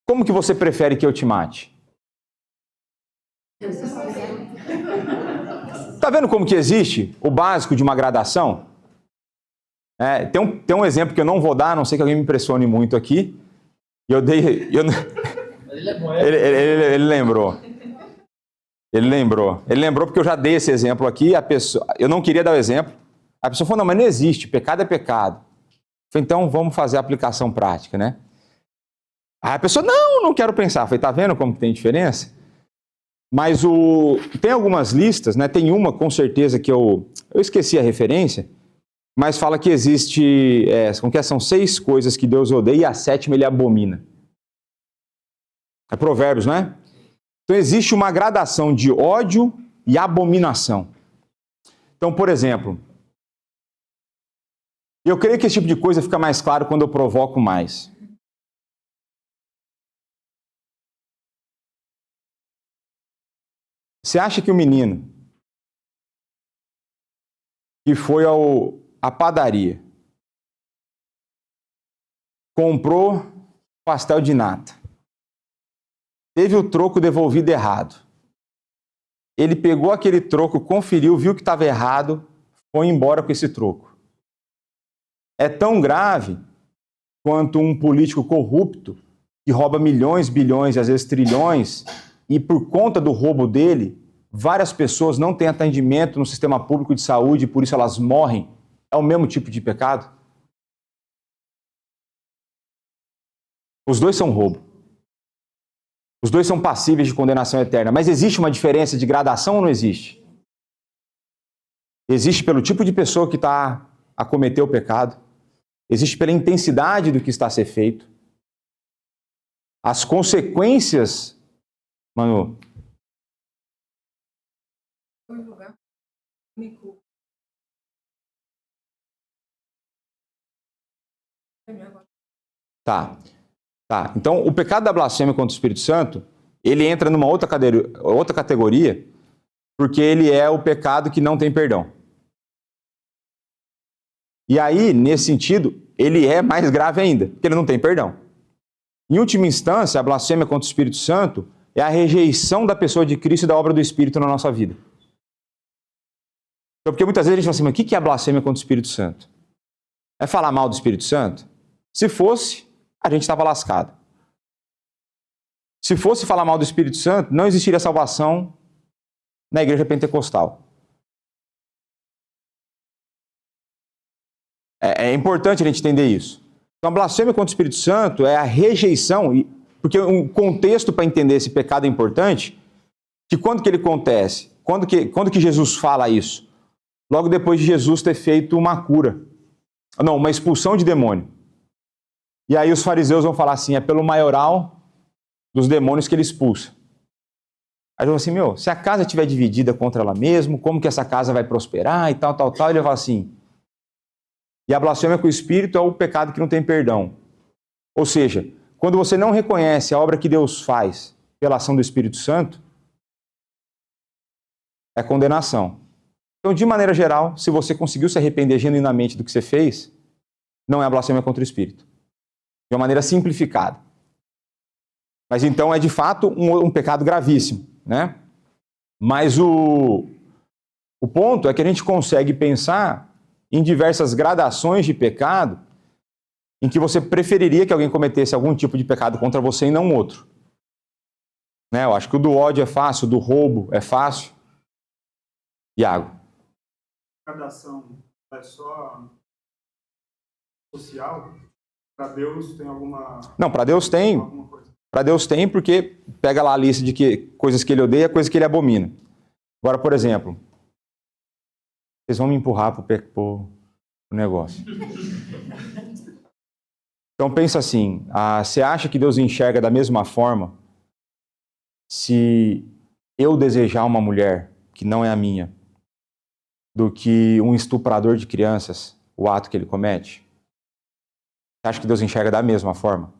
Como que você prefere que eu te mate? Tá vendo como que existe o básico de uma gradação? Tem um exemplo que eu não vou dar, a não sei que alguém me impressione muito aqui. E eu dei... Ele lembrou. Ele lembrou porque eu já dei esse exemplo aqui. Eu não queria dar o exemplo. A pessoa falou, não, mas não existe, pecado é pecado. Eu falei, então vamos fazer a aplicação prática, né? Aí a pessoa, não quero pensar. Eu falei, tá vendo como que tem diferença? Mas tem algumas listas, né? Tem uma com certeza que eu esqueci a referência, mas fala que existe, são 6 coisas que Deus odeia e a 7ª ele abomina. É Provérbios, né? Então existe uma gradação de ódio e abominação. Então, por exemplo, eu creio que esse tipo de coisa fica mais claro quando eu provoco mais. Você acha que o menino que foi à padaria comprou pastel de nata, teve o troco devolvido errado, ele pegou aquele troco, conferiu, viu que estava errado, foi embora com esse troco, é tão grave quanto um político corrupto que rouba milhões, bilhões e às vezes trilhões, e por conta do roubo dele, várias pessoas não têm atendimento no sistema público de saúde e por isso elas morrem? É o mesmo tipo de pecado? Os dois são roubo. Os dois são passíveis de condenação eterna. Mas existe uma diferença de gradação ou não existe? existe pelo tipo de pessoa que está a cometer o pecado, existe pela intensidade do que está a ser feito. As consequências, Manu. Tá. Então, o pecado da blasfêmia contra o Espírito Santo, ele entra numa outra categoria, porque ele é o pecado que não tem perdão. E aí, nesse sentido, ele é mais grave ainda, porque ele não tem perdão. Em última instância, a blasfêmia contra o Espírito Santo é a rejeição da pessoa de Cristo e da obra do Espírito na nossa vida. Então, porque muitas vezes a gente fala assim, mas o que é a blasfêmia contra o Espírito Santo? É falar mal do Espírito Santo? Se fosse, a gente estava lascado. Se fosse falar mal do Espírito Santo, não existiria salvação na igreja pentecostal. É importante a gente entender isso. Então, a blasfêmia contra o Espírito Santo é a rejeição, porque um contexto para entender esse pecado é importante, que quando que ele acontece? Quando que Jesus fala isso? Logo depois de Jesus ter feito uma expulsão de demônio. E aí os fariseus vão falar assim, é pelo maioral dos demônios que ele expulsa. Aí eu falo assim, se a casa estiver dividida contra ela mesma, como que essa casa vai prosperar e tal. E ele fala assim, e a blasfêmia com o Espírito é o pecado que não tem perdão. Ou seja, quando você não reconhece a obra que Deus faz pela ação do Espírito Santo, é condenação. Então, de maneira geral, se você conseguiu se arrepender genuinamente do que você fez, não é a blasfêmia contra o Espírito. De uma maneira simplificada. Mas então é de fato um pecado gravíssimo, né? Mas o ponto é que a gente consegue pensar em diversas gradações de pecado em que você preferiria que alguém cometesse algum tipo de pecado contra você e não outro. Né? Eu acho que o do ódio é fácil, o do roubo é fácil. Iago. A gradação é só social? Para Deus tem alguma... Não, para Deus tem. Para Deus tem, porque pega lá a lista de coisas que ele odeia, coisas que ele abomina. Agora, por exemplo, vocês vão me empurrar para o negócio. Então pensa assim, você acha que Deus enxerga da mesma forma se eu desejar uma mulher que não é a minha do que um estuprador de crianças, o ato que ele comete? Você acha que Deus enxerga da mesma forma?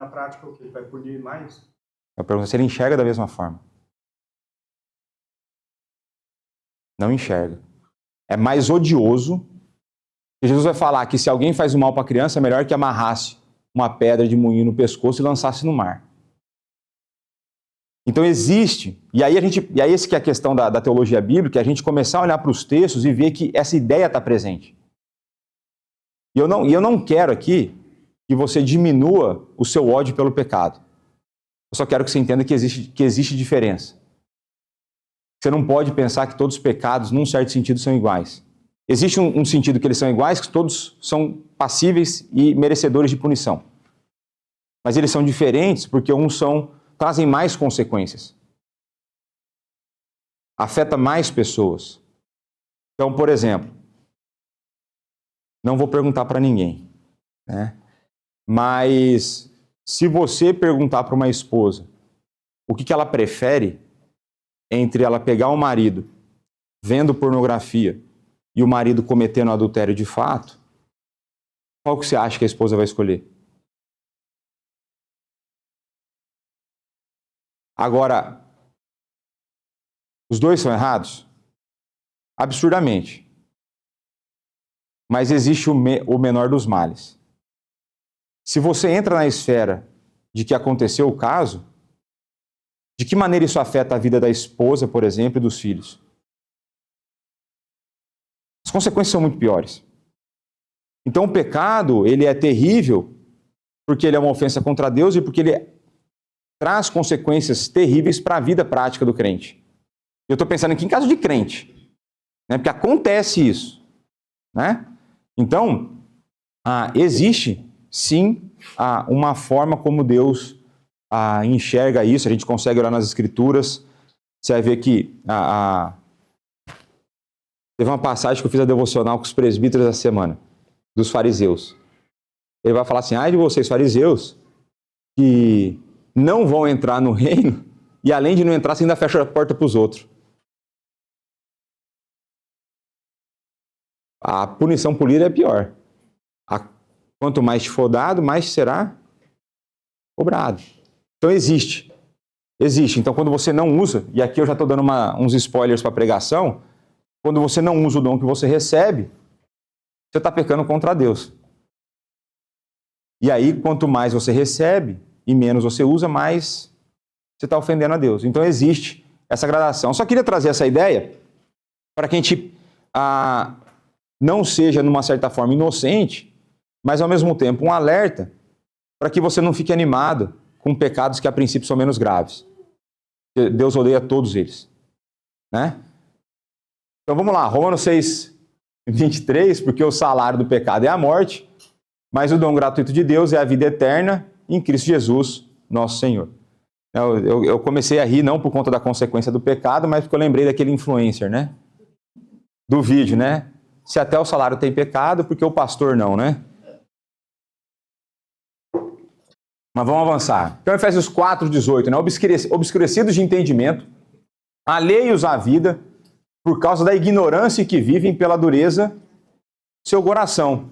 Na prática, o quê? Vai punir mais? Eu pergunto se ele enxerga da mesma forma. Não enxerga. É mais odioso. E Jesus vai falar que se alguém faz o mal para a criança, é melhor que amarrasse uma pedra de moinho no pescoço e lançasse no mar. Então existe, e aí esse que é a questão da teologia bíblica, é a gente começar a olhar para os textos e ver que essa ideia está presente. E eu não quero aqui que você diminua o seu ódio pelo pecado. Eu só quero que você entenda que existe diferença. Você não pode pensar que todos os pecados, num certo sentido, são iguais. Existe um sentido que eles são iguais, que todos são passíveis e merecedores de punição. Mas eles são diferentes porque uns trazem mais consequências. Afeta mais pessoas. Então, por exemplo, não vou perguntar para ninguém, né? Mas se você perguntar para uma esposa o que ela prefere entre ela pegar o marido vendo pornografia e o marido cometendo adultério de fato, qual que você acha que a esposa vai escolher? Agora, os dois são errados? Absurdamente. Mas existe o menor dos males. Se você entra na esfera de que aconteceu o caso, de que maneira isso afeta a vida da esposa, por exemplo, e dos filhos? As consequências são muito piores. Então o pecado, ele é terrível porque ele é uma ofensa contra Deus e porque ele traz consequências terríveis para a vida prática do crente. Eu estou pensando aqui em caso de crente, né? Porque acontece isso, né? Então, existe sim uma forma como Deus enxerga isso. A gente consegue olhar nas Escrituras, você vai ver que Teve uma passagem que eu fiz a devocional com os presbíteros essa semana, dos fariseus. Ele vai falar assim, ai de vocês fariseus, que não vão entrar no reino, e além de não entrar, você ainda fecha a porta para os outros. A punição por ira é pior. Quanto mais te for dado, mais será cobrado. Então existe. Então quando você não usa, e aqui eu já estou dando uns spoilers para a pregação, quando você não usa o dom que você recebe, você está pecando contra Deus. E aí, quanto mais você recebe e menos você usa, mais você está ofendendo a Deus. Então existe essa gradação. Só queria trazer essa ideia para que a gente não seja, numa certa forma, inocente, mas ao mesmo tempo um alerta para que você não fique animado com pecados que a princípio são menos graves. Deus odeia todos eles. Né? Então vamos lá, Romanos 6, 23, porque o salário do pecado é a morte, mas o dom gratuito de Deus é a vida eterna em Cristo Jesus, nosso Senhor. Eu comecei a rir não por conta da consequência do pecado, mas porque eu lembrei daquele influencer, né? Do vídeo, né? Se até o salário tem pecado, porque o pastor não, né? Mas vamos avançar. Então, Efésios 4:18, né? Obscurecidos de entendimento, alheios à vida, por causa da ignorância que vivem pela dureza do seu coração.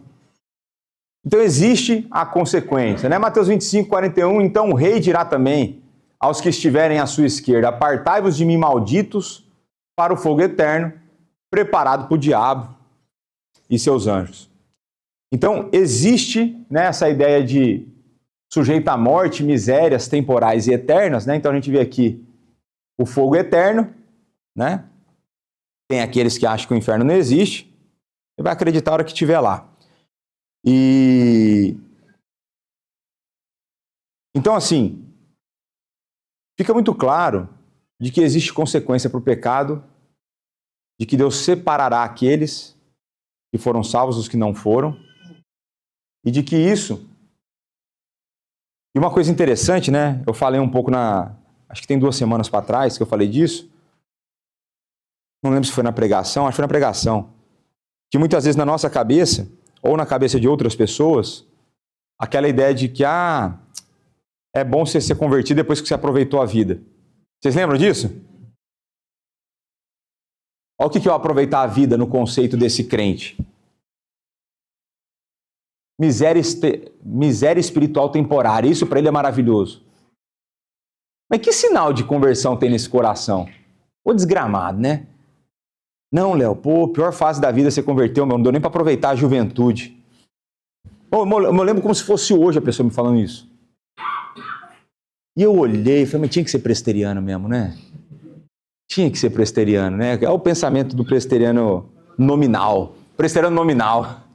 Então existe a consequência, né? Mateus 25:41, então o rei dirá também aos que estiverem à sua esquerda, apartai-vos de mim, malditos, para o fogo eterno, preparado para o diabo e seus anjos. Então existe, né, essa ideia de sujeito à morte, misérias temporais e eternas, né? Então a gente vê aqui o fogo eterno, né? Tem aqueles que acham que o inferno não existe, e vai acreditar a hora que estiver lá. Então, assim, fica muito claro de que existe consequência para o pecado, de que Deus separará aqueles que foram salvos dos que não foram, e de que isso... E uma coisa interessante, né? Eu falei um pouco acho que tem 2 semanas para trás que eu falei disso. Não lembro se foi na pregação, acho que foi na pregação. Que muitas vezes na nossa cabeça, ou na cabeça de outras pessoas, aquela ideia de que é bom você ser convertido depois que você aproveitou a vida. Vocês lembram disso? Olha o que é aproveitar a vida no conceito desse crente. Miséria espiritual temporária, isso para ele é maravilhoso. Mas que sinal de conversão tem nesse coração? Ô desgramado, né? Não, Léo, pior fase da vida você converteu, não deu nem para aproveitar a juventude. Eu lembro como se fosse hoje a pessoa me falando isso. E eu olhei e falei, mas tinha que ser presbiteriano mesmo, né? Tinha que ser presbiteriano, né? É o pensamento do presbiteriano nominal. Presbiteriano nominal.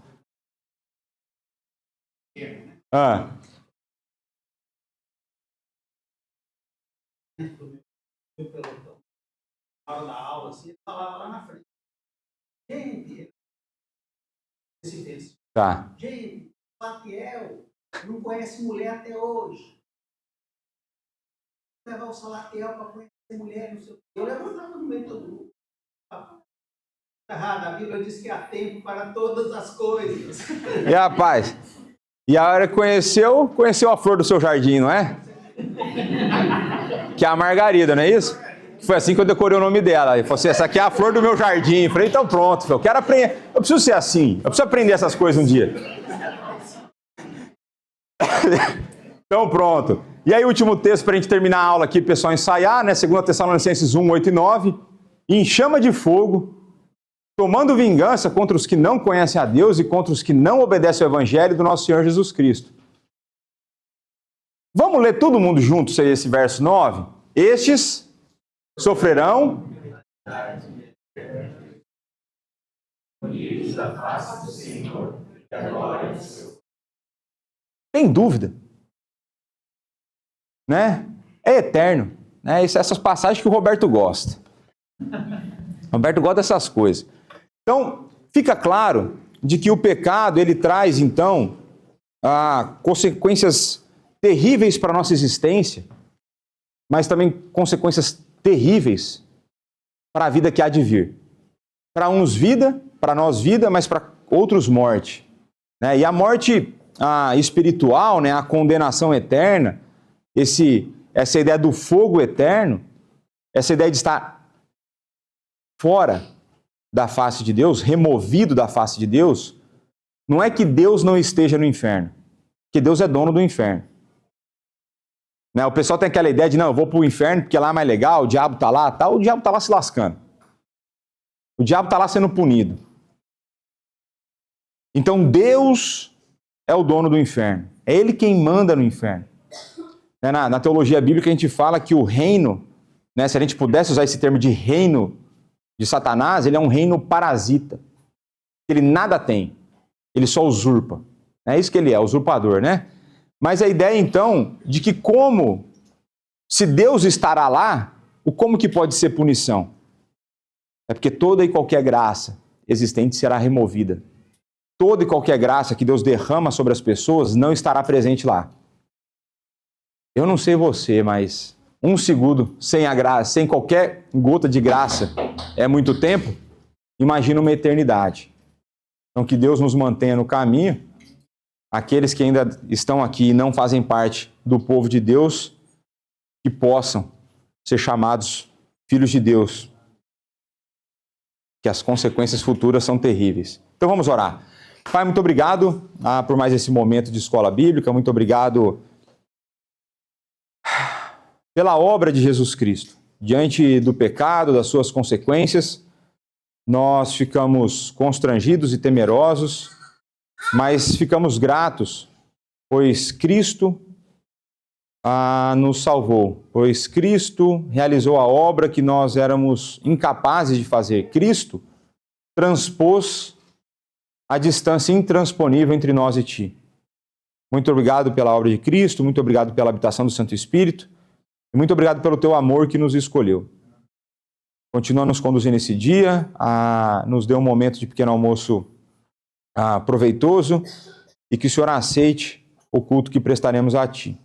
Na hora da aula, assim, ele falava lá na frente. Gente, gente, Salatiel não conhece mulher até hoje. Vou levar o Salatiel para conhecer mulher, não sei o quê. Eu levantava no meio de todo mundo. Errado, a Bíblia diz que há tempo para todas as coisas. E rapaz, e a hora que conheceu a flor do seu jardim, não é? Que é a Margarida, não é isso? Foi assim que eu decorei o nome dela. Ele falou assim, essa aqui é a flor do meu jardim. Eu falei, então pronto, eu quero aprender. Eu preciso ser assim, eu preciso aprender essas coisas um dia. Então pronto. E aí o último texto para a gente terminar a aula aqui, pessoal, ensaiar, né? 2 Tessalonicenses 1, 8 e 9. Em chama de fogo, tomando vingança contra os que não conhecem a Deus e contra os que não obedecem ao Evangelho do nosso Senhor Jesus Cristo. Vamos ler todo mundo junto esse verso 9? Estes sofrerão tem dúvida, né? É eterno, né? Essas passagens que o Roberto gosta. O Roberto gosta dessas coisas. Então, fica claro de que o pecado, ele traz, então, consequências terríveis para a nossa existência, mas também consequências terríveis para a vida que há de vir. Para uns vida, para nós vida, mas para outros morte. Né? E a morte espiritual, né? A condenação eterna, essa ideia do fogo eterno, essa ideia de estar fora da face de Deus, removido da face de Deus, não é que Deus não esteja no inferno, porque Deus é dono do inferno. Né? O pessoal tem aquela ideia de, não, eu vou para o inferno porque lá é mais legal, o diabo está lá, tal. O diabo está lá se lascando. O diabo está lá sendo punido. Então Deus é o dono do inferno. É Ele quem manda no inferno. Né? Na teologia bíblica a gente fala que o reino, né, se a gente pudesse usar esse termo de reino de Satanás, ele é um reino parasita. Ele nada tem. Ele só usurpa. É isso que ele é, usurpador, né? Mas a ideia, então, de que se Deus estará lá, como que pode ser punição? É porque toda e qualquer graça existente será removida. Toda e qualquer graça que Deus derrama sobre as pessoas não estará presente lá. Eu não sei você, mas um segundo sem a graça, sem qualquer gota de graça, é muito tempo? Imagina uma eternidade. Então, que Deus nos mantenha no caminho. Aqueles que ainda estão aqui e não fazem parte do povo de Deus, que possam ser chamados filhos de Deus. Que as consequências futuras são terríveis. Então vamos orar. Pai, muito obrigado por mais esse momento de escola bíblica. Muito obrigado pela obra de Jesus Cristo. Diante do pecado, das suas consequências, nós ficamos constrangidos e temerosos, mas ficamos gratos, pois Cristo nos salvou, pois Cristo realizou a obra que nós éramos incapazes de fazer. Cristo transpôs a distância intransponível entre nós e Ti. Muito obrigado pela obra de Cristo, muito obrigado pela habitação do Santo Espírito, e muito obrigado pelo Teu amor que nos escolheu. Continua nos conduzindo esse dia, nos dê um momento de pequeno almoço proveitoso e que o Senhor aceite o culto que prestaremos a Ti.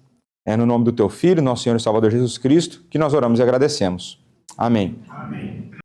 É no nome do Teu Filho, nosso Senhor e Salvador Jesus Cristo, que nós oramos e agradecemos. Amém. Amém.